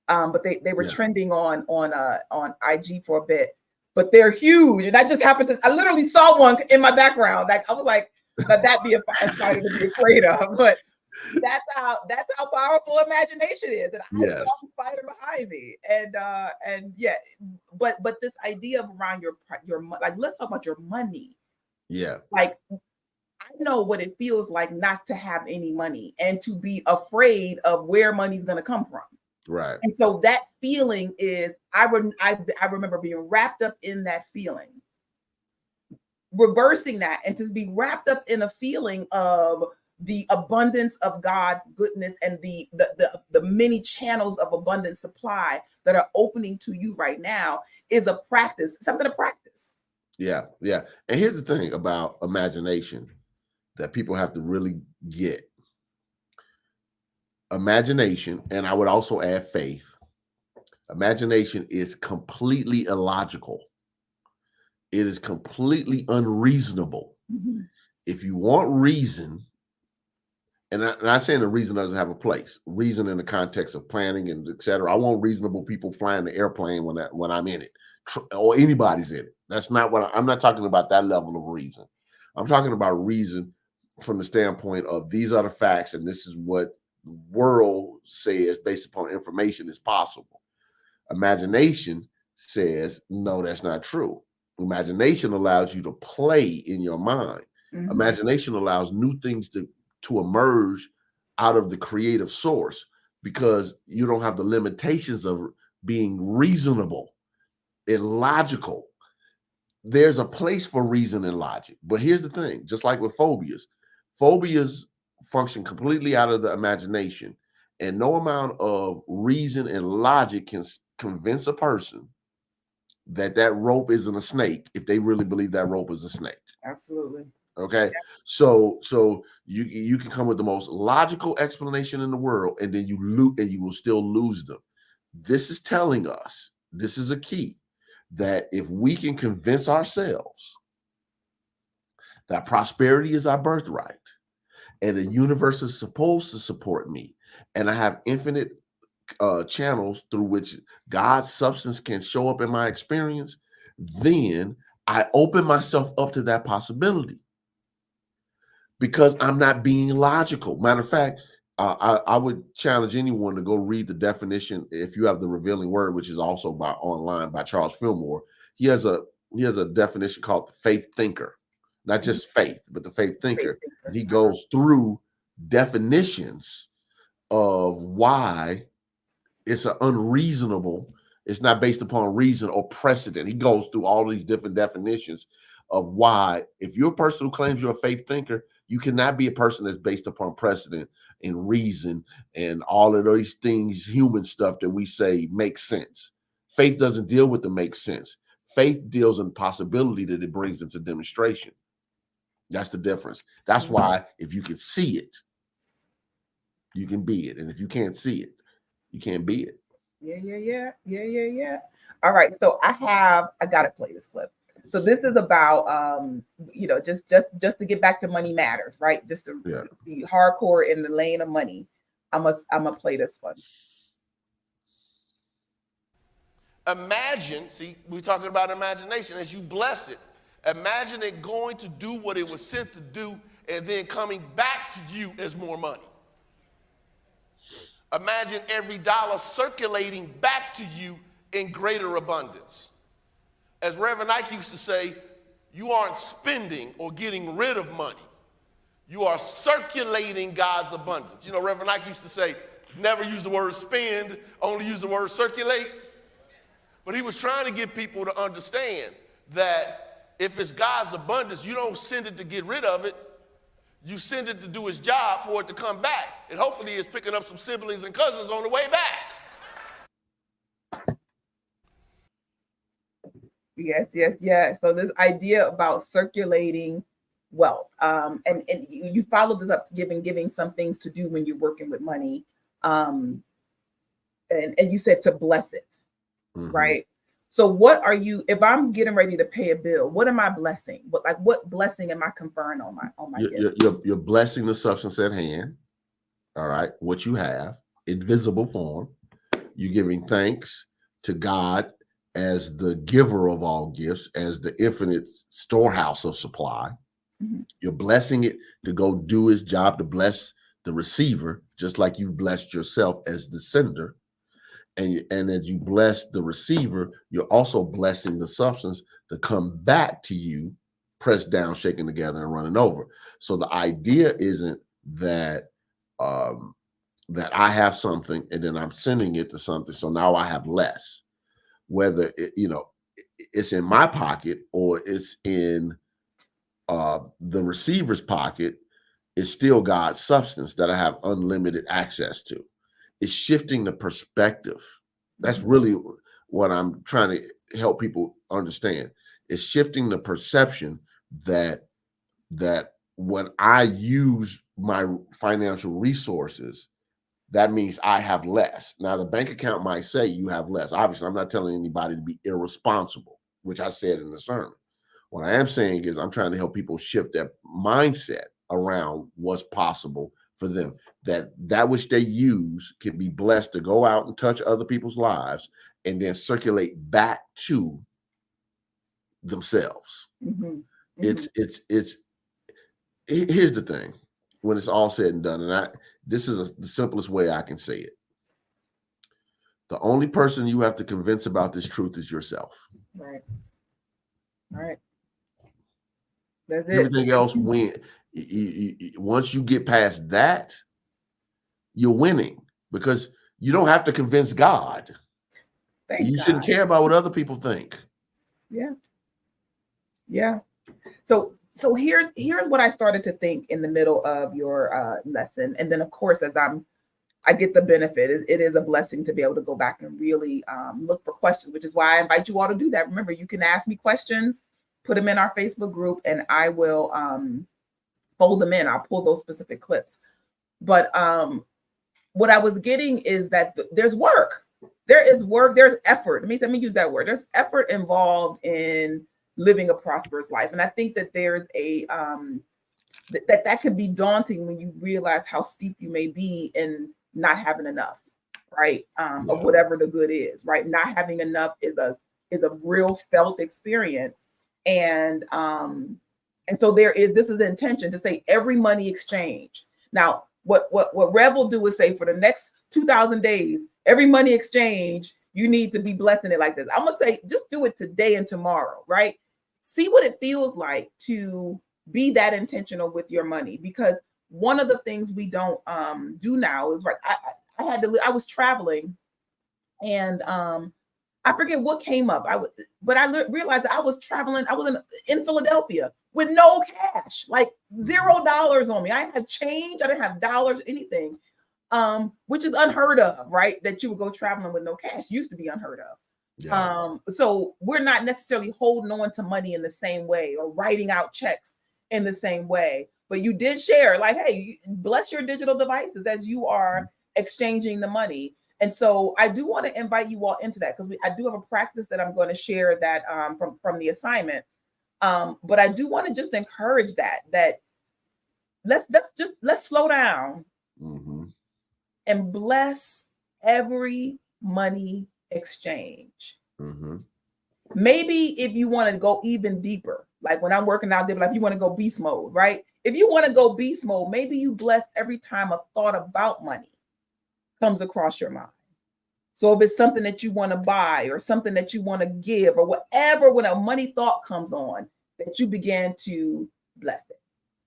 but they were trending on IG for a bit, but they're huge. And I just happened to, I literally saw one in my background. Like, I was like, that'd be a spider to be afraid of, but that's how powerful imagination is. And I saw the spider behind me, and yeah, but this idea of around your like, let's talk about your money. Yeah, like, I know what it feels like not to have any money and to be afraid of where money's going to come from. Right. And so that feeling is, I remember being wrapped up in that feeling, reversing that, and to be wrapped up in a feeling of the abundance of God's goodness and the many channels of abundant supply that are opening to you right now is a practice, something to practice. Yeah. And here's the thing about imagination that people have to really get. Imagination, and I would also add faith. Imagination is completely illogical. It is completely unreasonable. Mm-hmm. If you want reason, and I'm not saying the reason doesn't have a place, reason in the context of planning and et cetera. I want reasonable people flying the airplane when I'm in it, or anybody's in it. That's not what I'm not talking about, that level of reason. I'm talking about reason from the standpoint of these are the facts, and this is what the world says based upon information is possible. Imagination says, no, that's not true. Imagination allows you to play in your mind. Mm-hmm. Imagination allows new things to emerge out of the creative source, because you don't have the limitations of being reasonable and logical. There's a place for reason and logic. But here's the thing, just like with phobias function completely out of the imagination, and no amount of reason and logic can convince a person that rope isn't a snake if they really believe that rope is a snake. Absolutely. Okay. Yeah. So you can come with the most logical explanation in the world, and then you will still lose them. This is telling us, this is a key, that if we can convince ourselves that prosperity is our birthright, and the universe is supposed to support me, and I have infinite channels through which God's substance can show up in my experience, then I open myself up to that possibility, because I'm not being logical. Matter of fact, I would challenge anyone to go read the definition, if you have the Revealing Word, which is also online by Charles Fillmore. He has a definition called the faith thinker, not just faith, but the faith thinker. And he goes through definitions of why it's an unreasonable, it's not based upon reason or precedent. He goes through all these different definitions of why, if you're a person who claims you're a faith thinker, you cannot be a person that's based upon precedent and reason and all of these things, human stuff that we say makes sense. Faith doesn't deal with the make sense. Faith deals in possibility that it brings into demonstration. That's the difference. That's why if you can see it, you can be it. And if you can't see it, you can't be it. Yeah. All right. So I got to play this clip. So this is about, just to get back to money matters, right? Just to be hardcore in the lane of money. I'm gonna play this one. Imagine, see, we're talking about imagination. As you bless it, imagine it going to do what it was sent to do and then coming back to you as more money. Imagine every dollar circulating back to you in greater abundance. As Reverend Ike used to say, you aren't spending or getting rid of money. You are circulating God's abundance. You know, Reverend Ike used to say, never use the word spend, only use the word circulate. But he was trying to get people to understand that if it's God's abundance, you don't send it to get rid of it. You send it to do its job for it to come back. And hopefully it's picking up some siblings and cousins on the way back. Yes. So this idea about circulating wealth, and you follow this up to giving some things to do when you're working with money, and you said to bless it. Right. So what are you, if I'm getting ready to pay a bill, what am I blessing? What blessing am I conferring on my gift? You're blessing the substance at hand. All right. What you have in visible form. You're giving thanks to God as the giver of all gifts, as the infinite storehouse of supply. You're blessing it to go do his job, to bless the receiver, just like you've blessed yourself as the sender. And as you bless the receiver, you're also blessing the substance to come back to you, pressed down, shaken together, and running over. So the idea isn't that that I have something and then I'm sending it to something, so now I have less. Whether it's in my pocket or it's in the receiver's pocket, it's still God's substance that I have unlimited access to. It's shifting the perspective. That's really what I'm trying to help people understand. It's shifting the perception that when I use my financial resources, that means I have less. Now, the bank account might say you have less. Obviously, I'm not telling anybody to be irresponsible, which I said in the sermon. What I am saying is I'm trying to help people shift their mindset around what's possible for them. That which they use can be blessed to go out and touch other people's lives and then circulate back to themselves. It's here's the thing. When it's all said and done, and this is the simplest way I can say it. The only person you have to convince about this truth is yourself. Right. That's it. Everything else, once you get past that, you're winning because you don't have to convince God. You shouldn't care about what other people think. Yeah. So here's what I started to think in the middle of your lesson, and then of course as I get the benefit, it is a blessing to be able to go back and really look for questions, which is why I invite you all to do that. Remember, you can ask me questions, put them in our Facebook group, and I will fold them in. I'll pull those specific clips. But what I was getting is that there's work. There is work. There's effort. Let me use that word. There's effort involved in living a prosperous life. And I think that there's a that could be daunting when you realize how steep you may be in not having enough, right? Of whatever the good is, right? Not having enough is a real felt experience. And so this is the intention to say every money exchange. Now, what Rev will do is say for the next 2,000 days, every money exchange, you need to be blessing it like this. I'm gonna say, just do it today and tomorrow, right? See what it feels like to be that intentional with your money, because one of the things we don't do now is like I was traveling, and I forget what came up. But I realized that I was traveling. I was in Philadelphia with no cash, like $0 on me. I didn't have change. I didn't have dollars, anything, which is unheard of, right? That you would go traveling with no cash. Used to be unheard of. Yeah. So we're not necessarily holding on to money in the same way or writing out checks in the same way. But you did share, like, hey, bless your digital devices as you are exchanging the money. And so I do want to invite you all into that, because I do have a practice that I'm going to share that from the assignment But I do want to just encourage that let's slow down and bless every money exchange. Maybe if you want to go even deeper, like when I'm working out there, like if you want to go beast mode, right? If you want to go beast mode, maybe you bless every time a thought about money comes across your mind. So if it's something that you want to buy or something that you want to give or whatever, when a money thought comes on, that you begin to bless it.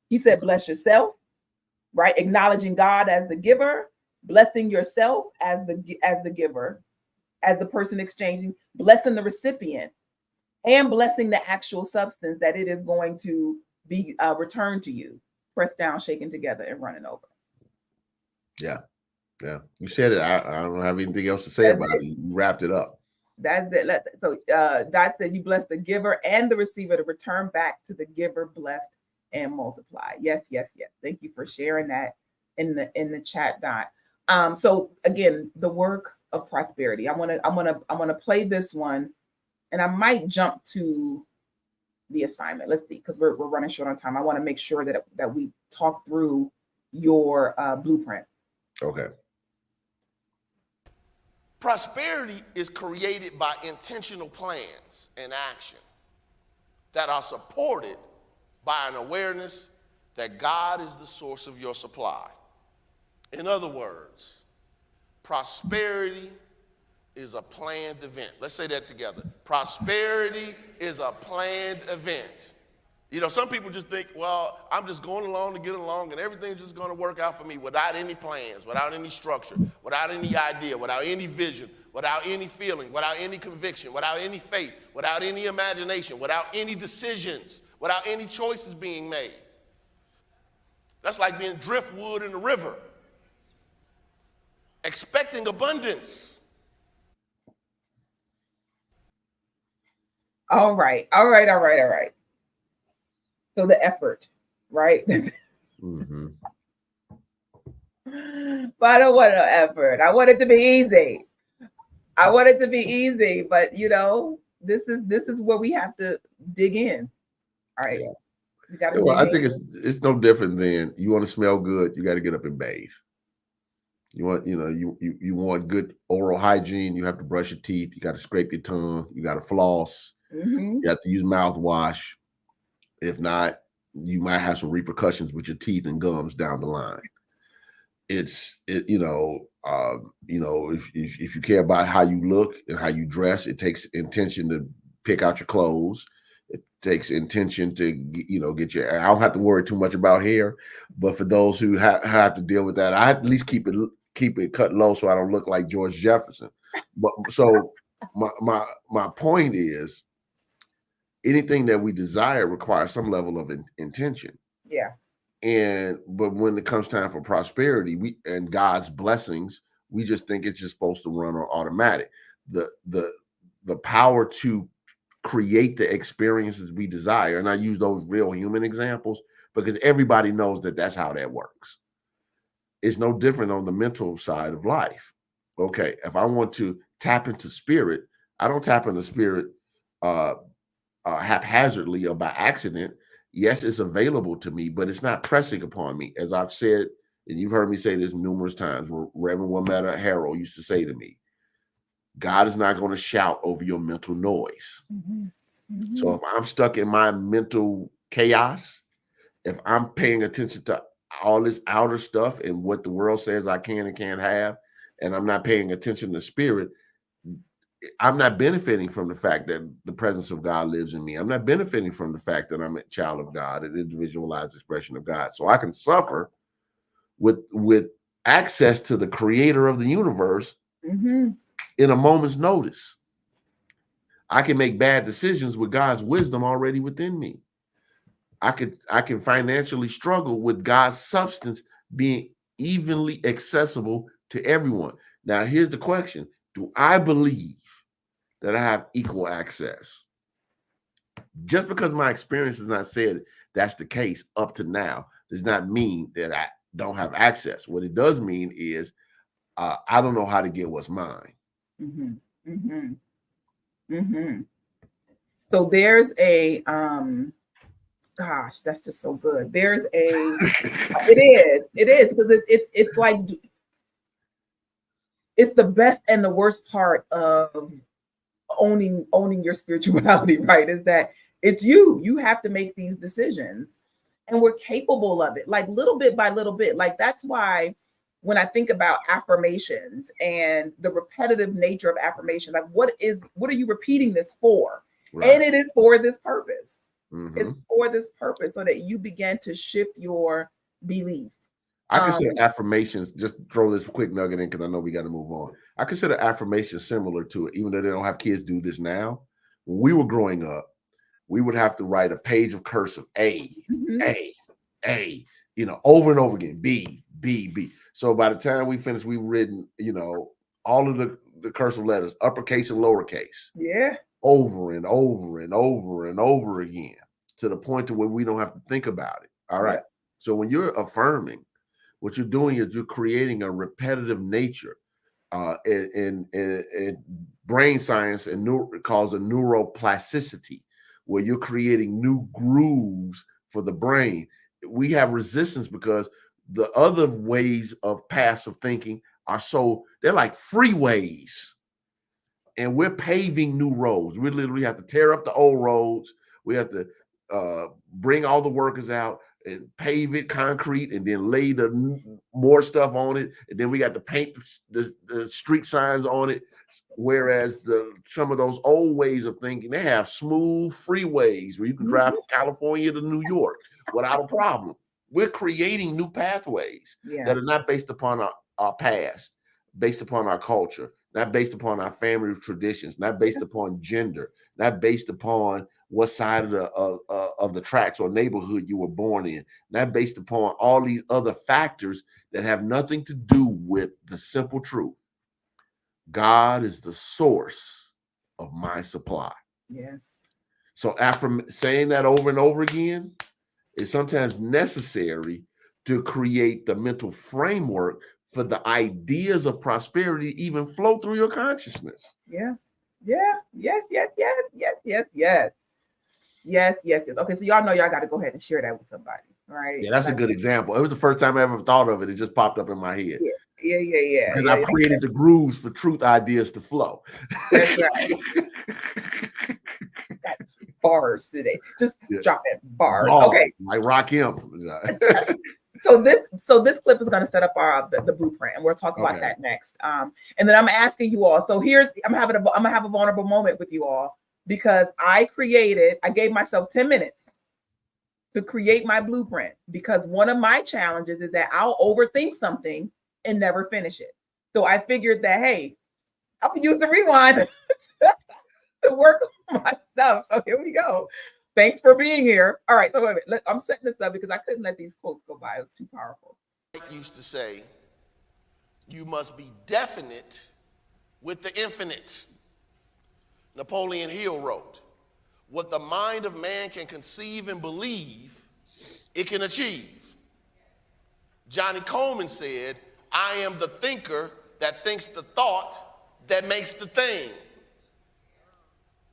He said, bless yourself, right? Acknowledging God as the giver, blessing yourself as the giver, as the person exchanging, blessing the recipient, and blessing the actual substance that it is going to be returned to you, pressed down, shaken together, and running over. Yeah. Yeah. You said it. I don't have anything else to say about it. You wrapped it up. That's it. So Dot said you bless the giver and the receiver to return back to the giver, blessed and multiply. Yes, yes, yes. Thank you for sharing that in the chat, Dot. So again, the work of prosperity. I'm gonna play this one, and I might jump to the assignment. Let's see, because we're running short on time. I want to make sure that we talk through your blueprint. Okay. Prosperity is created by intentional plans and action that are supported by an awareness that God is the source of your supply. In other words, prosperity is a planned event. Let's say that together. Prosperity is a planned event. You know, some people just think, well, I'm just going along to get along and everything's just going to work out for me without any plans, without any structure, without any idea, without any vision, without any feeling, without any conviction, without any faith, without any imagination, without any decisions, without any choices being made. That's like being driftwood in the river, expecting abundance. All right. So the effort, right? Mm-hmm. But I don't want no effort. I want it to be easy. But you know, this is where we have to dig in. All right. Yeah. You got to Well, dig I think it's no different than you want to smell good, you got to get up and bathe. You want, you want good oral hygiene, you have to brush your teeth, you got to scrape your tongue, you got to floss, you have to use mouthwash. If not, you might have some repercussions with your teeth and gums down the line. If you care about how you look and how you dress, it takes intention to pick out your clothes. It takes intention to, get your, I don't have to worry too much about hair, but for those who have to deal with that, I at least keep it cut low so I don't look like George Jefferson. But so my point is, anything that we desire requires some level of intention. Yeah. But when it comes time for prosperity, and God's blessings, we just think it's just supposed to run on automatic. The power to create the experiences we desire, and I use those real human examples because everybody knows that that's how that works. It's no different on the mental side of life. Okay, if I want to tap into spirit, I don't tap into spirit haphazardly or by accident. Yes, it's available to me, but it's not pressing upon me. As I've said, and you've heard me say this numerous times, Reverend Wametta Harrell used to say to me, God is not going to shout over your mental noise. So if I'm stuck in my mental chaos, if I'm paying attention to all this outer stuff and what the world says I can and can't have, and I'm not paying attention to spirit, I'm not benefiting from the fact that the presence of God lives in me. I'm not benefiting from the fact that I'm a child of God, an individualized expression of God. So I can suffer with access to the creator of the universe in a moment's notice. I can make bad decisions with God's wisdom already within me. I can financially struggle with God's substance being evenly accessible to everyone. Now, here's the question. Do I believe that I have equal access? Just because my experience has not said that's the case up to now does not mean that I don't have access. What it does mean is I don't know how to get what's mine. So there's a gosh, that's just so good. There's a it is because it's like it's the best and the worst part of owning your spirituality, right? Is that it's you have to make these decisions, and we're capable of it, like little bit by little bit. Like that's why when I think about affirmations and the repetitive nature of affirmation, like what are you repeating this for? Right. And it is for this purpose. Mhm. It's for this purpose so that you begin to shift your belief. I consider affirmations, just throw this quick nugget in because I know we got to move on. I consider affirmations similar to it, even though they don't have kids do this now. When we were growing up, we would have to write a page of cursive, A, A, over and over again, B, B, B. So by the time we finished, we've written, all of the cursive letters, uppercase and lowercase. Yeah. Over and over and over and over again, to the point to where we don't have to think about it. All right. Yeah. So when you're affirming, what you're doing is you're creating a repetitive nature in brain science and calls a neuroplasticity, where you're creating new grooves for the brain. We have resistance because the other ways of passive thinking they're like freeways, and we're paving new roads. We literally have to tear up the old roads. We have to bring all the workers out and pave it concrete, and then lay more stuff on it, and then we got to paint the street signs on it. Whereas some of those old ways of thinking, they have smooth freeways where you can drive from California to New York without a problem. We're creating new pathways that are not based upon our past, based upon our culture, not based upon our family traditions, not based upon gender, not based upon what side of the tracks or neighborhood you were born in, not based upon all these other factors that have nothing to do with the simple truth. God is the source of my supply. Yes. So after saying that over and over again, it's sometimes necessary to create the mental framework for the ideas of prosperity even flow through your consciousness. Yeah. Yes. Okay, so y'all know y'all got to go ahead and share that with somebody, right? Yeah, that's a good example. It was the first time I ever thought of it. It just popped up in my head. Yeah. Because I've created the grooves for truth ideas to flow. That's right. Got bars today. Just dropping bars. Okay. Like Rakim. So this clip is going to set up our the blueprint, and we'll talk about that next. And then I'm asking you all. So I'm gonna have a vulnerable moment with you all, because I gave myself 10 minutes to create my blueprint, because one of my challenges is that I'll overthink something and never finish it. So I figured that, hey, I'm gonna use the rewind to work on my stuff. So here we go. Thanks for being here. All right, so wait a minute. I'm setting this up because I couldn't let these quotes go by. It was too powerful. I used to say, you must be definite with the infinite. Napoleon Hill wrote, what the mind of man can conceive and believe, it can achieve. Johnny Coleman said, I am the thinker that thinks the thought that makes the thing.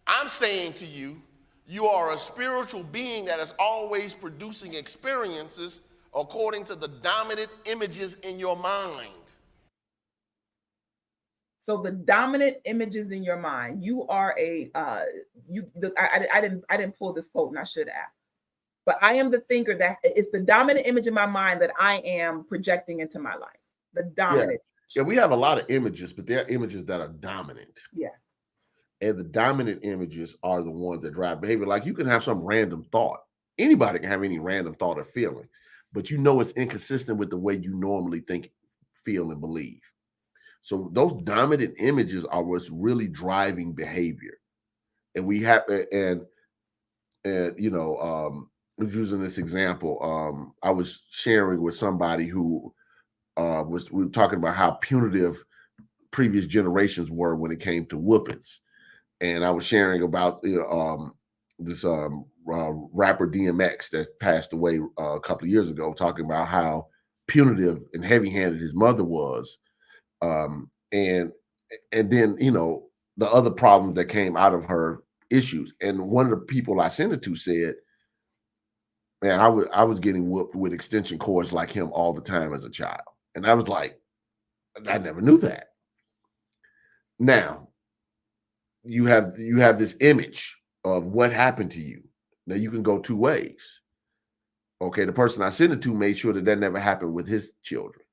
I'm saying to you, you are a spiritual being that is always producing experiences according to the dominant images in your mind. So the dominant images in your mind, you are I didn't pull this quote, and I should have. But I am the thinker that it's the dominant image in my mind that I am projecting into my life. The dominant. Yeah, we have a lot of images, but they're images that are dominant. Yeah. And the dominant images are the ones that drive behavior. Like you can have some random thought. Anybody can have any random thought or feeling, but it's inconsistent with the way you normally think, feel, and believe. So those dominant images are what's really driving behavior. And we have, using this example, I was sharing with somebody who we were talking about how punitive previous generations were when it came to whoopings. And I was sharing about this rapper DMX that passed away a couple of years ago, talking about how punitive and heavy-handed his mother was, and then the other problem that came out of her issues. And one of the people I sent it to said, man, I was getting whooped with extension cords like him all the time as a child. And I was like, I never knew that. Now, you have this image of what happened to you. Now you can go two ways. Okay, the person I sent it to made sure that never happened with his children.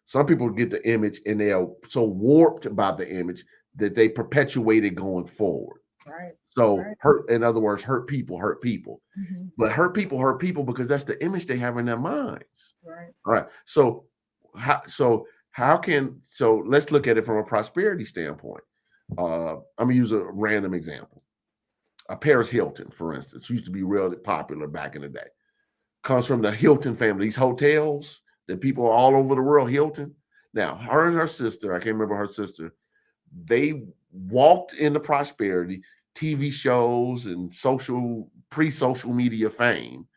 Some people get the image and they are so warped about the image that they perpetuate it going forward. Right. So Right. hurt, in other words, hurt people. Mm-hmm. But hurt people because that's the image they have in their minds. Right. All right. So let's look at it from a prosperity standpoint. I'm gonna use a random example. Paris Hilton, for instance, used to be really popular back in the day. Comes from the Hilton family, these hotels that people all over the world, Hilton. Now, her and her sister, I can't remember her sister, they walked into prosperity, TV shows and pre-social media fame.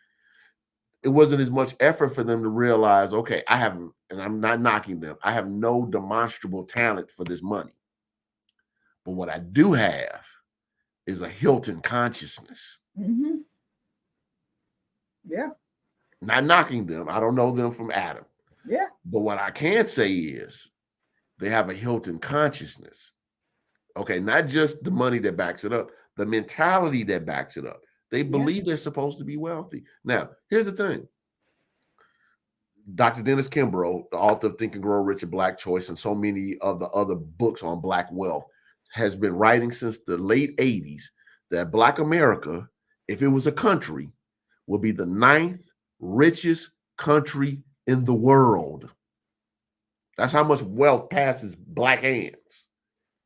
It wasn't as much effort for them to realize, okay, and I'm not knocking them, I have no demonstrable talent for this money. But what I do have is a Hilton consciousness. Mm-hmm. Yeah. Not knocking them. I don't know them from Adam. Yeah. But what I can say is they have a Hilton consciousness. Okay, not just the money that backs it up, the mentality that backs it up. They believe they're supposed to be wealthy. Now, here's the thing. Dr. Dennis Kimbrough, the author of Think and Grow Rich and Black Choice and so many of the other books on Black wealth, has been writing since the late 80s that Black America, if it was a country, will be the 9th richest country in the world. That's how much wealth passes Black hands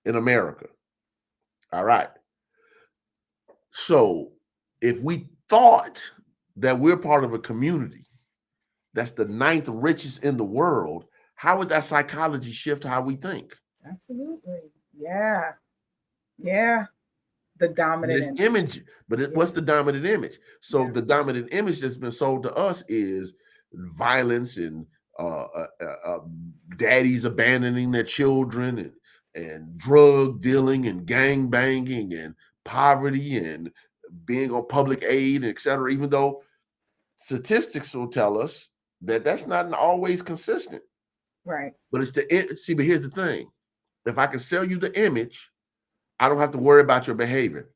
in America. All right. So if we thought that we're part of a community that's the 9th richest in the world, how would that psychology shift how we think? Absolutely. Yeah. Yeah. The dominant image. What's the dominant image? So the dominant image that's been sold to us is violence and daddies abandoning their children and drug dealing and gang banging and poverty and being on public aid, et cetera, even though statistics will tell us that that's not always consistent. Right. But but here's the thing. If I can sell you the image, I don't have to worry about your behavior.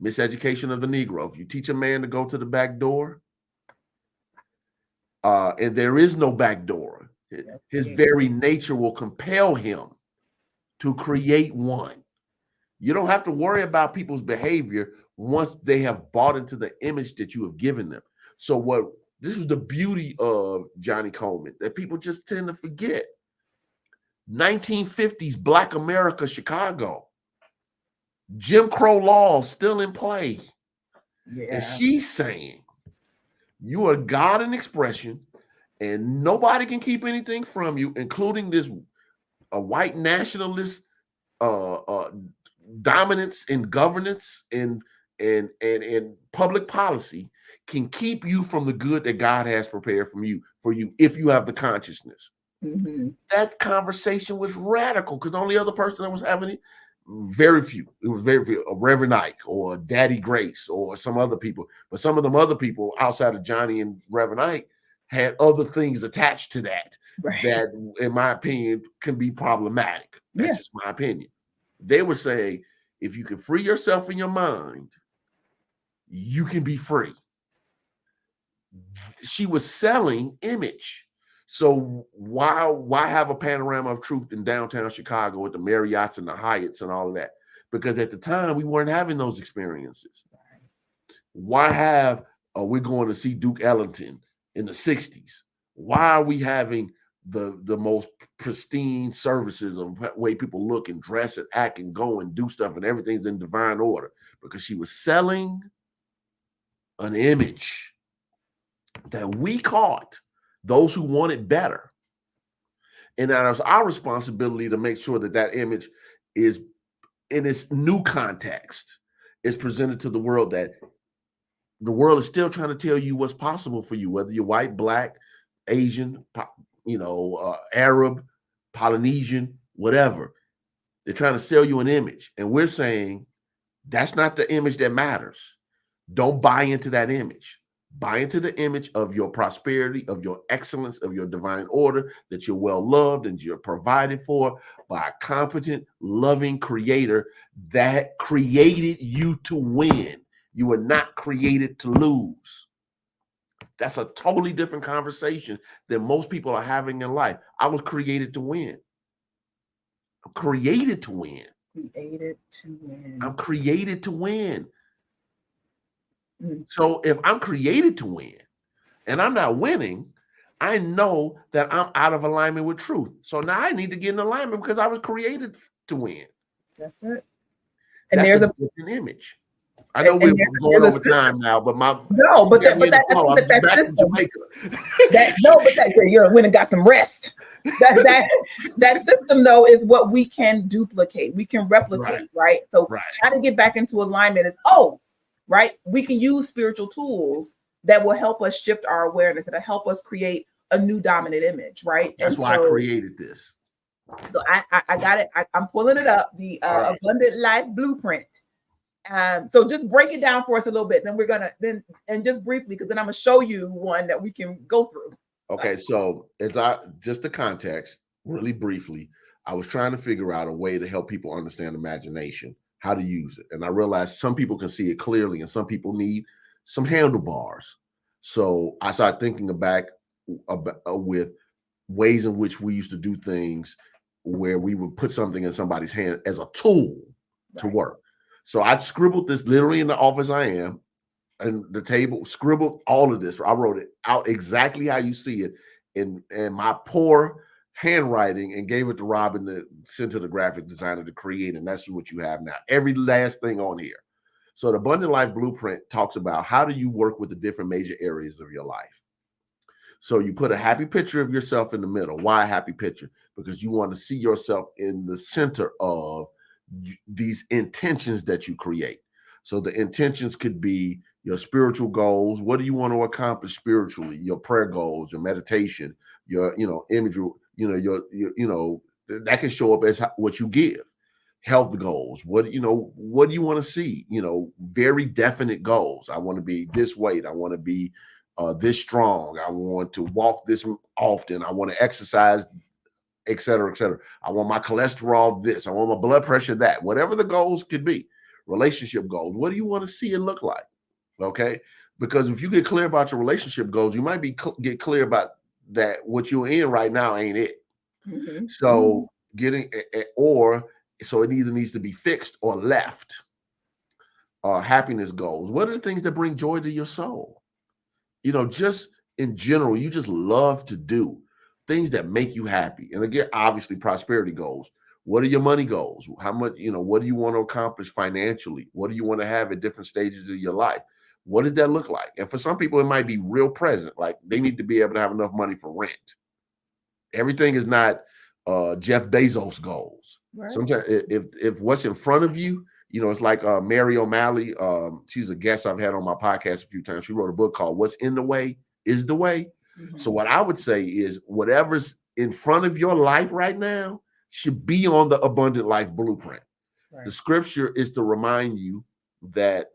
Miseducation of the Negro. If you teach a man to go to the back door, and there is no back door, his very nature will compel him to create one. You don't have to worry about people's behavior once they have bought into the image that you have given them. So this was the beauty of Johnny Coleman that people just tend to forget. 1950s Black America, Chicago. Jim Crow laws still in play. Yeah. And she's saying, you are God in expression, and nobody can keep anything from you, including this white nationalist dominance in governance and public policy can keep you from the good that God has prepared for you if you have the consciousness. Mm-hmm. That conversation was radical because the only other person that was having it, very few. It was very few. Reverend Ike or Daddy Grace or some other people. But some of them other people outside of Johnny and Reverend Ike had other things attached to that that, in my opinion, can be problematic. That's just my opinion. They were saying, if you can free yourself in your mind, you can be free. She was selling image. So why have a panorama of truth in downtown Chicago with the Marriotts and the Hyatts and all of that? Because at the time we weren't having those experiences. Why we're going to see Duke Ellington in the 60s? Why are we having the most pristine services of the way people look and dress and act and go and do stuff and everything's in divine order? Because she was selling an image that we caught. Those who want it better. And that is our responsibility to make sure that image is in its new context, is presented to the world, that the world is still trying to tell you what's possible for you, whether you're white, Black, Asian, Arab, Polynesian, whatever. They're trying to sell you an image. And we're saying That's not the image that matters. Don't buy into that image. Buy into the image of your prosperity, of your excellence, of your divine order, that you're well loved and you're provided for by a competent, loving creator that created you to win. You were not created to lose. That's a totally different conversation than most people are having in life. I was created to win. I'm created to win. Created to win. I'm created to win. Mm. So if I'm created to win and I'm not winning, I know that I'm out of alignment with truth. So now I need to get in alignment because I was created to win. That's it. And That's there's a different image. I know we're going over time now, but that system. You went and got some rest. That system though is what we can duplicate, we can replicate, right? So how to get back into alignment is we can use spiritual tools that will help us shift our awareness and help us create a new dominant image, right? That's why I created this. So I got it. I'm pulling it up, the Abundant Life Blueprint. So just break it down for us a little bit. Then we're gonna and just briefly, because then I'm gonna show you one that we can go through. Okay, so just the context, really briefly, I was trying to figure out a way to help people understand imagination, how to use it. And I realized some people can see it clearly and some people need some handlebars. So I started thinking back with ways in which we used to do things where we would put something in somebody's hand as a tool to work. So I scribbled this literally in the office I am, and the table, scribbled all of this. I wrote it out exactly how you see it in my poor handwriting and gave it to Robin to send to the graphic designer to create. And that's what you have now. Every last thing on here. So the Abundant Life Blueprint talks about how do you work with the different major areas of your life. So you put a happy picture of yourself in the middle. Why a happy picture? Because you want to see yourself in the center of these intentions that you create. So the intentions could be your spiritual goals. What do you want to accomplish spiritually? Your prayer goals, your meditation, your imagery, that can show up as what you give. Health goals. What do you want to see? Very definite goals. I want to be this weight. I want to be this strong. I want to walk this often. I want to exercise, et cetera, et cetera. I want my cholesterol this. I want my blood pressure that. Whatever the goals could be. Relationship goals. What do you want to see it look like? Okay, because if you get clear about your relationship goals, you might get clear about that what you're in right now ain't it. Mm-hmm. So so it either needs to be fixed or left. Happiness goals. What are the things that bring joy to your soul? Just in general, you just love to do things that make you happy. And again, obviously, prosperity goals. What are your money goals? How much, what do you want to accomplish financially? What do you want to have at different stages of your life? What does that look like? And for some people, it might be real present. Like they need to be able to have enough money for rent. Everything is not Jeff Bezos goals. Right. Sometimes if what's in front of you, it's like Mary O'Malley. She's a guest I've had on my podcast a few times. She wrote a book called What's in the Way is the Way. Mm-hmm. So what I would say is whatever's in front of your life right now should be on the Abundant Life Blueprint. Right. The scripture is to remind you that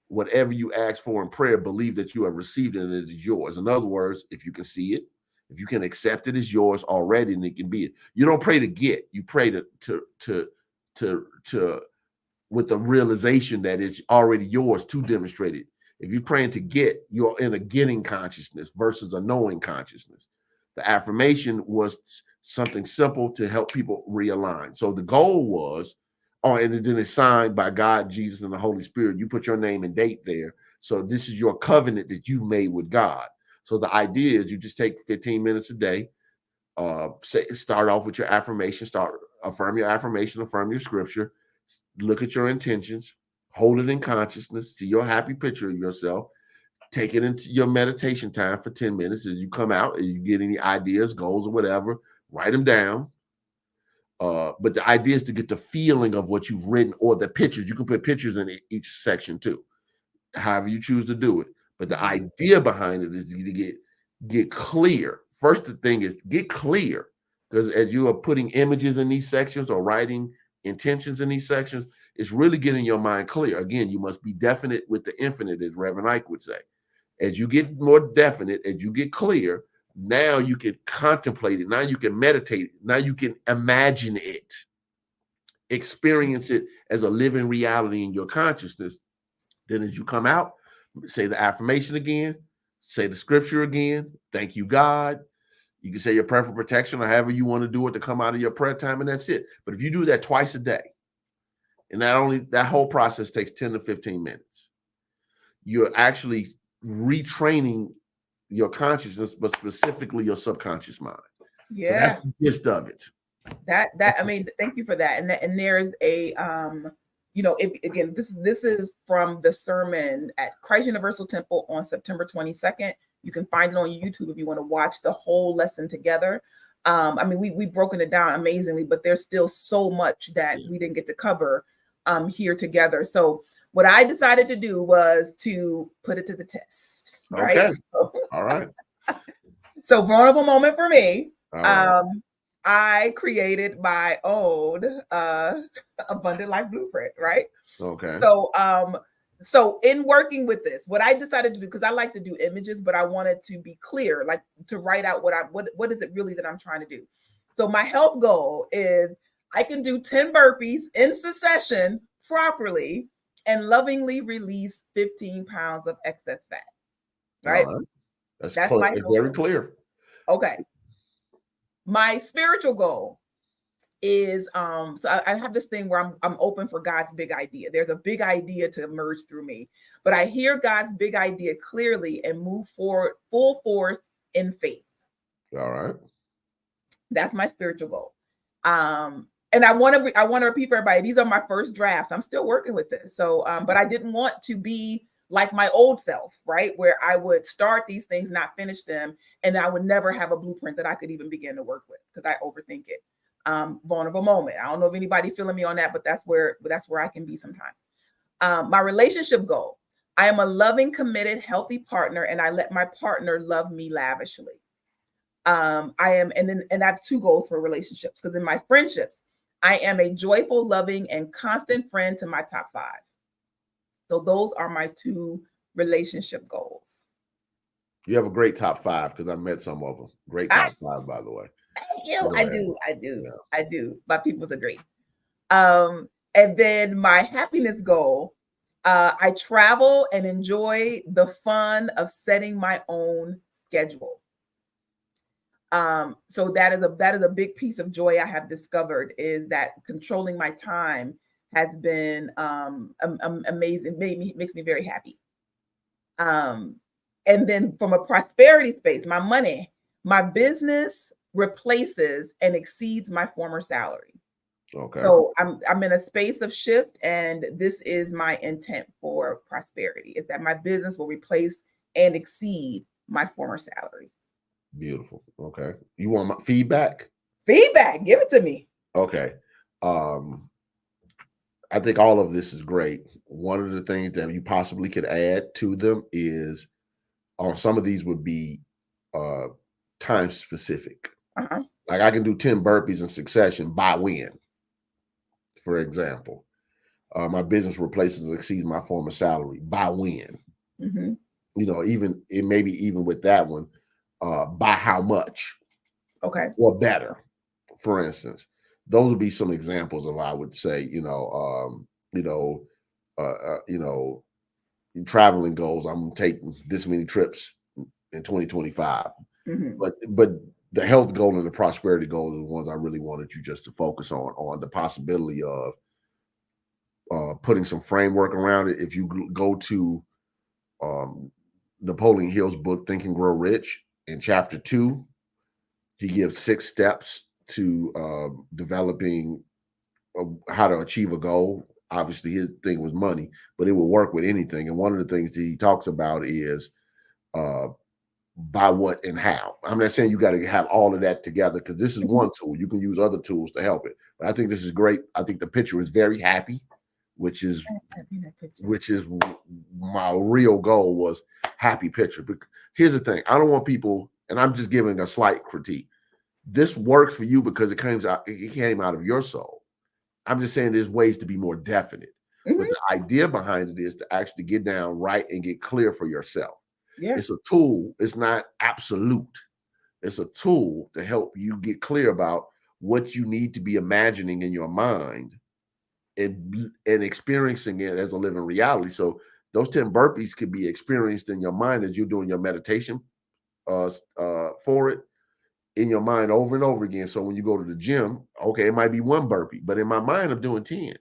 whatever you ask for in prayer, believe that you have received it and it is yours. In other words, if you can see it, if you can accept it as yours already, and it can be it. You don't pray to get, you pray to with the realization that it's already yours to demonstrate it. If you're praying to get, you're in a getting consciousness versus a knowing consciousness. The affirmation was something simple to help people realign. So the goal was, and then it's signed by God, Jesus, and the Holy Spirit. You put your name and date there. So this is your covenant that you've made with God. So the idea is you just take 15 minutes a day, start off with your affirmation, affirm your affirmation, affirm your scripture, look at your intentions, hold it in consciousness, see your happy picture of yourself, take it into your meditation time for 10 minutes. As you come out and you get any ideas, goals, or whatever, write them down. But the idea is to get the feeling of what you've written or the pictures. You can put pictures in each section too, however you choose to do it. But the idea behind it is to get clear. First, the thing is get clear, because as you are putting images in these sections or writing intentions in these sections, it's really getting your mind clear. Again, you must be definite with the infinite, as Reverend Ike would say. As you get more definite, as you get clear, now you can contemplate it. Now you can meditate. Now you can imagine it, experience it as a living reality in your consciousness. Then as you come out, say the affirmation again, say the scripture again. Thank you, God. You can say your prayer for protection or however you want to do it to come out of your prayer time, and that's it. But if you do that twice a day, and that whole process takes 10 to 15 minutes, you're actually retraining your consciousness, but specifically your subconscious mind. Yeah. So that's the gist of it. I mean, thank you for that. And there's a this is from the sermon at Christ Universal Temple on September 22nd. You can find it on YouTube if you want to watch the whole lesson together. I mean, we've broken it down amazingly, but there's still so much that we didn't get to cover here together. So what I decided to do was to put it to the test. Right. Okay. So, all right. So vulnerable moment for me. All right. I created my own abundant life blueprint, right? Okay. So in working with this, what I decided to do, because I like to do images, but I wanted to be clear, like to write out what is it really that I'm trying to do. So my health goal is I can do 10 burpees in succession properly and lovingly release 15 pounds of excess fat. Right? All right. That's my it's very clear. Okay. My spiritual goal is so I have this thing where I'm open for God's big idea. There's a big idea to emerge through me, but I hear God's big idea clearly and move forward full force in faith. All right. That's my spiritual goal. And I want to repeat for everybody, these are my first drafts. I'm still working with this. So but I didn't want to be like my old self, right? Where I would start these things, not finish them, and I would never have a blueprint that I could even begin to work with because I overthink it. Vulnerable moment. I don't know if anybody feeling me on that, but that's where I can be sometimes. My relationship goal. I am a loving, committed, healthy partner, and I let my partner love me lavishly. I have two goals for relationships, because in my friendships, I am a joyful, loving, and constant friend to my top 5. So those are my 2 relationship goals. You have a great top 5 because I met some of them. Great top 5, by the way. Thank you. I do. Yeah. I do. My people's agree. And then my happiness goal, I travel and enjoy the fun of setting my own schedule. So that is a big piece of joy I have discovered, is that controlling my time has been amazing. Makes me very happy. And then from a prosperity space, my money, my business replaces and exceeds my former salary. Okay. So I'm in a space of shift, and this is my intent for prosperity, is that my business will replace and exceed my former salary. Beautiful. Okay. You want my feedback? Feedback, give it to me. Okay. I think all of this is great. One of the things that you possibly could add to them is, some of these would be time specific. Uh-huh. Like I can do 10 burpees in succession by when, for example. My business replaces and exceeds my former salary by when. Mm-hmm. You know, maybe even with that one, by how much. Okay. Or better, for instance. Those would be some examples of, I would say, traveling goals. I'm taking this many trips in 2025. Mm-hmm. But the health goal and the prosperity goal are the ones I really wanted you just to focus on the possibility of putting some framework around it. If you go to Napoleon Hill's book, Think and Grow Rich, in chapter 2, he gives 6 steps to developing how to achieve a goal. Obviously, his thing was money, but it will work with anything. And one of the things that he talks about is by what and how. I'm not saying you got to have all of that together, because this is one tool. You can use other tools to help it. But I think this is great. I think the picture is very happy, which is my real goal, was happy picture. But here's the thing. I don't want people, and I'm just giving a slight critique. This works for you because it came out of your soul. I'm just saying there's ways to be more definite. Mhm. But the idea behind it is to actually get down right and get clear for yourself. Yeah. It's a tool. It's not absolute. It's a tool to help you get clear about what you need to be imagining in your mind and experiencing it as a living reality. So those 10 burpees could be experienced in your mind as you're doing your meditation for it in your mind over and over again. So when you go to the gym, okay, it might be 1 burpee, but in my mind, I'm doing 10.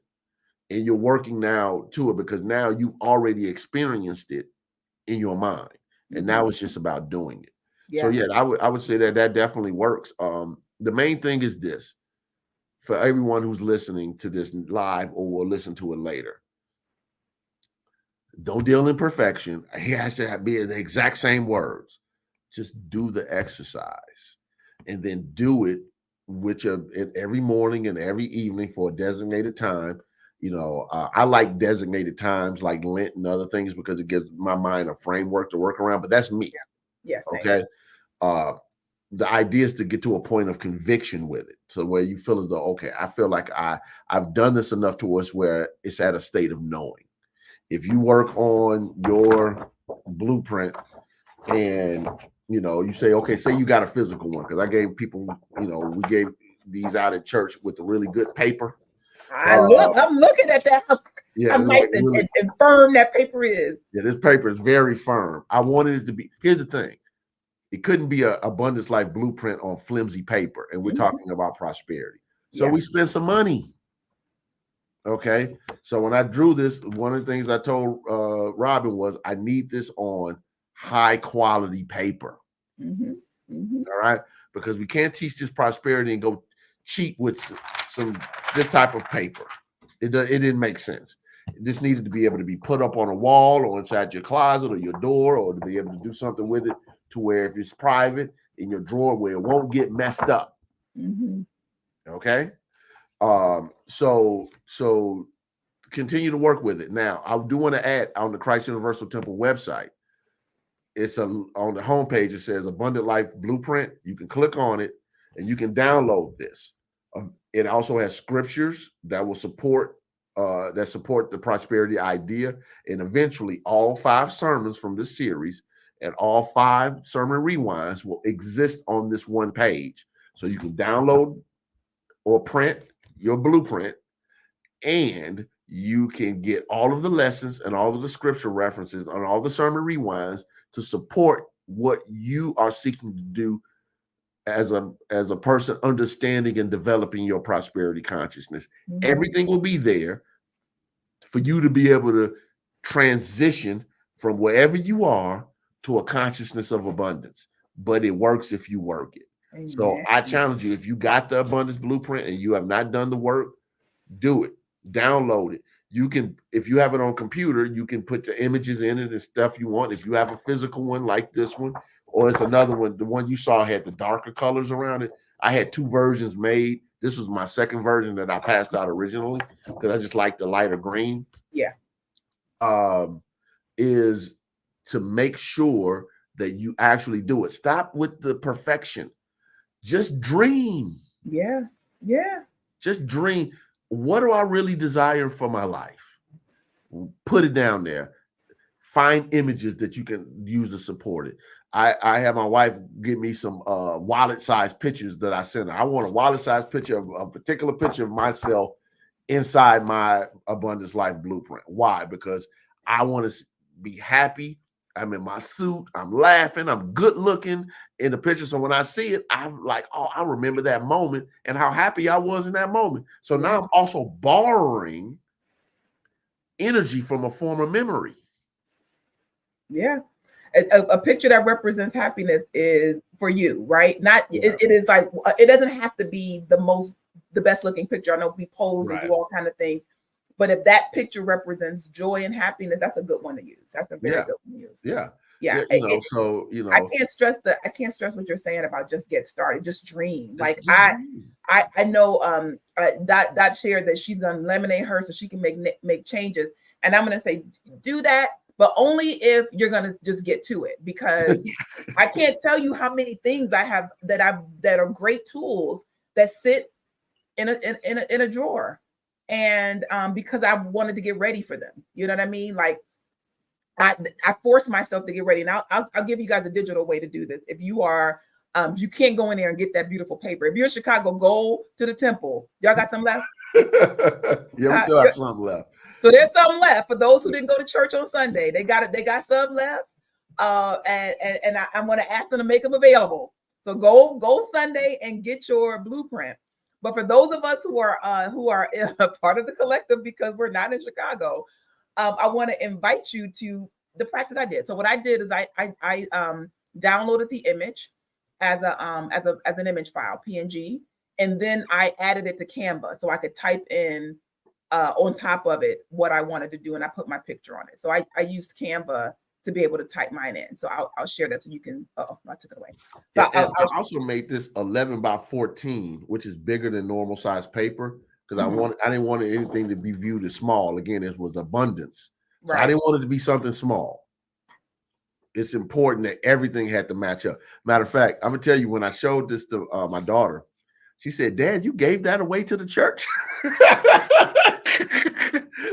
And you're working now to it because now you've already experienced it in your mind. And now it's just about doing it. Yeah. So yeah, I would say that definitely works. The main thing is this for everyone who's listening to this live or will listen to it later. Don't deal in perfection. He has to be the exact same words. Just do the exercise and then do it with every morning and every evening for a designated time. I like designated times like Lent and other things because it gives my mind a framework to work around, but that's me. Yeah. Same. Okay. The idea is to get to a point of conviction with it. So where you feel as though, okay, I feel like I've done this enough to us where it's at a state of knowing. If you work on your blueprint and you say, okay, say you got a physical one, because I gave people, we gave these out at church with the really good paper. I'm looking at that. How nice and firm that paper is. Yeah, this paper is very firm. I wanted it to be. Here's the thing. It couldn't be an abundance life blueprint on flimsy paper. And we're talking about prosperity. So we spent some money. Okay. So when I drew this, one of the things I told Robin was I need this on high quality paper. All right. Because we can't teach this prosperity and go cheat with this type of paper. It didn't make sense. This needed to be able to be put up on a wall or inside your closet or your door, or to be able to do something with it to where if it's private in your drawer where it won't get messed up. Okay. So continue to work with it. Now, I do want to add on the Christ Universal Temple website, it's on the homepage, it says Abundant Life Blueprint. You can click on it and you can download this. It also has scriptures that will support the prosperity idea, and eventually all 5 sermons from this series and all 5 sermon rewinds will exist on this one page. So you can download or print your blueprint, and you can get all of the lessons and all of the scripture references on all the sermon rewinds to support what you are seeking to do as a person understanding and developing your prosperity consciousness. Everything will be there for you to be able to transition from wherever you are to a consciousness of abundance. But it works if you work it. Amen. So I challenge you, if you got the abundance blueprint and you have not done the work, do it. Download it. You can, if you have it on computer, you can put the images in it and stuff you want. If you have a physical one like this one, or it's another one, the one you saw had the darker colors around it. I had 2 versions made. This was my second version that I passed out originally because I just like the lighter green. Yeah. Is to make sure that you actually do it. Stop with the perfection. Just dream. Yeah. Yeah. Just dream. What do I really desire for my life? Put it down there. Find images that you can use to support it. I had my wife give me some wallet-sized pictures that I sent her. I want a wallet-sized picture of a particular picture of myself inside my Abundance Life Blueprint. Why? Because I want to be happy. I'm in my suit. I'm laughing. I'm good looking in the picture. So when I see it, I'm like, oh, I remember that moment and how happy I was in that moment. So now I'm also borrowing energy from a former memory. Yeah. A picture that represents happiness is for you, right? Not it is like, it doesn't have to be the best looking picture. I know we pose and do all kind of things, but if that picture represents joy and happiness, that's a good one to use. That's a very good one to use. Yeah. I can't stress what you're saying about just get started, just dream. Like dream. I know Dot shared that she's gonna lemonade her so she can make changes, and I'm gonna say do that. But only if you're gonna just get to it, because I can't tell you how many things I have that are great tools that sit in a drawer. and because I wanted to get ready for them. You know what I mean? Like I forced myself to get ready, and I'll give you guys a digital way to do this. If you are you can't go in there and get that beautiful paper. If you're in Chicago, go to the temple. Y'all got some left? Yeah, we still have some left. So there's some left for those who didn't go to church on Sunday. They got it. They got some left. And I'm going to ask them to make them available. So go Sunday and get your blueprint. But for those of us who are part of the collective, because we're not in Chicago, I want to invite you to the practice I did. So what I did is I downloaded the image as an image file, PNG, and then I added it to Canva so I could type in on top of it what I wanted to do, and I put my picture on it. So I used Canva to be able to type mine in. So I'll share that so you can. Oh, I took it away. So I also made this 11 by 14, which is bigger than normal size paper, because I didn't want anything to be viewed as small. Again, it was abundance. So I didn't want it to be something small. It's important that everything had to match up. Matter of fact, I'm gonna tell you, when I showed this to my daughter, she said, "Dad, you gave that away to the church?"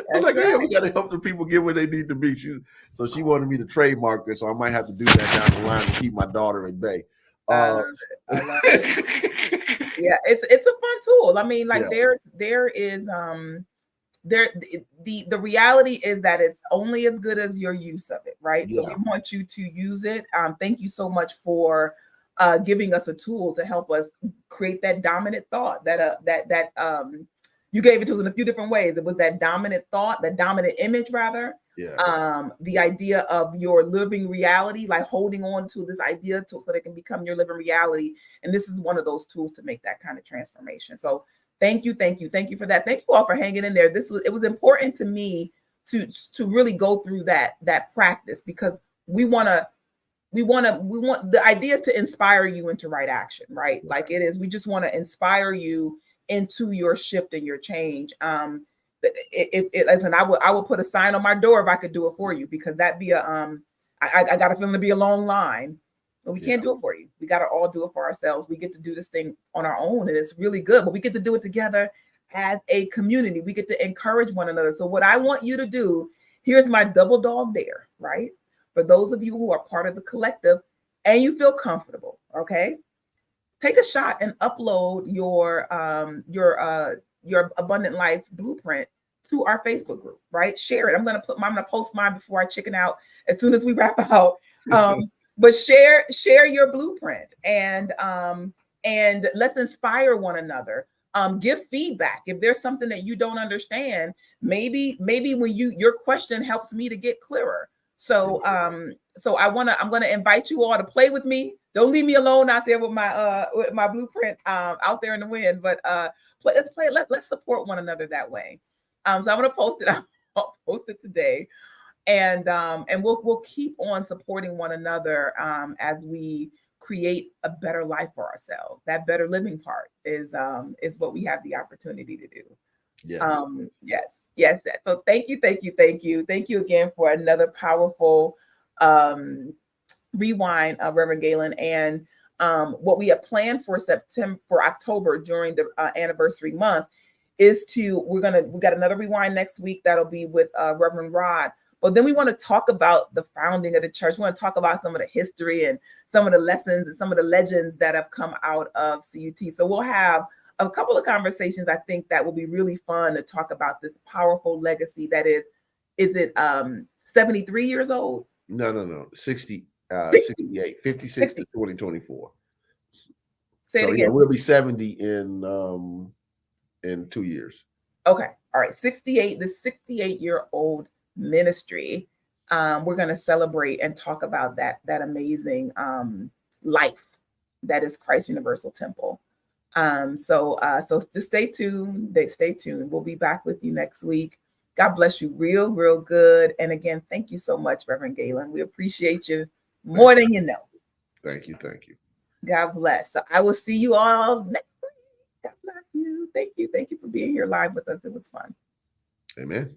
I was like, "Yeah, we got to help the people get where they need to be." So she wanted me to trademark this, so I might have to do that down the line to keep my daughter at bay. I love it. Yeah, it's a fun tool. I mean, like there is the reality is that it's only as good as your use of it, right? So we want you to use it. Thank you so much for giving us a tool to help us create that dominant thought that you gave it to us in a few different ways. It was that dominant thought, that dominant image rather. The idea of your living reality, like holding on to this idea so that it can become your living reality. And this is one of those tools to make that kind of transformation. So thank you for that. Thank you all for hanging in there. It was important to me to really go through that practice, because we want the idea is to inspire you into right action, right? Like it is, we just want to inspire you into your shift and your change. Listen, I will put a sign on my door if I could do it for you, because that'd be I got a feeling to be a long line, but we can't do it for you. We got to all do it for ourselves. We get to do this thing on our own, and it's really good, but we get to do it together as a community. We get to encourage one another. So what I want you to do, here's my double dog dare, right? For those of you who are part of the collective and you feel comfortable, okay, take a shot and upload your Abundant Life Blueprint to our Facebook group, right? Share it. I'm gonna post mine before I chicken out as soon as we wrap out. But share your blueprint and let's inspire one another. Give feedback if there's something that you don't understand. Maybe when your question helps me to get clearer. So I'm gonna invite you all to play with me. Don't leave me alone out there with my blueprint out there in the wind. But let's support one another that way. So I'm gonna post it. I'll post it today, and we'll keep on supporting one another as we create a better life for ourselves. That better living part is what we have the opportunity to do. Yes. So thank you again for another powerful rewind of Reverend Gaylon. And what we have planned for October during the anniversary month is we got another rewind next week that'll be with Reverend Rod. But then we want to talk about the founding of the church. We want to talk about some of the history and some of the lessons and some of the legends that have come out of CUT. So we'll have a couple of conversations, I think, that will be really fun to talk about this powerful legacy that is it 73 years old? No. 68, 56 to 2024. Say it again. Yeah, we'll be 70 in 2 years. Okay. All right. 68, the 68-year-old ministry. We're going to celebrate and talk about that amazing life that is Christ Universal Temple. So just stay tuned. Stay tuned. We'll be back with you next week. God bless you real good. And again, thank you so much, Reverend Gaylon. We appreciate you more than you know. Thank you. God bless. So I will see you all next week. God bless you. Thank you for being here live with us. It was fun. Amen.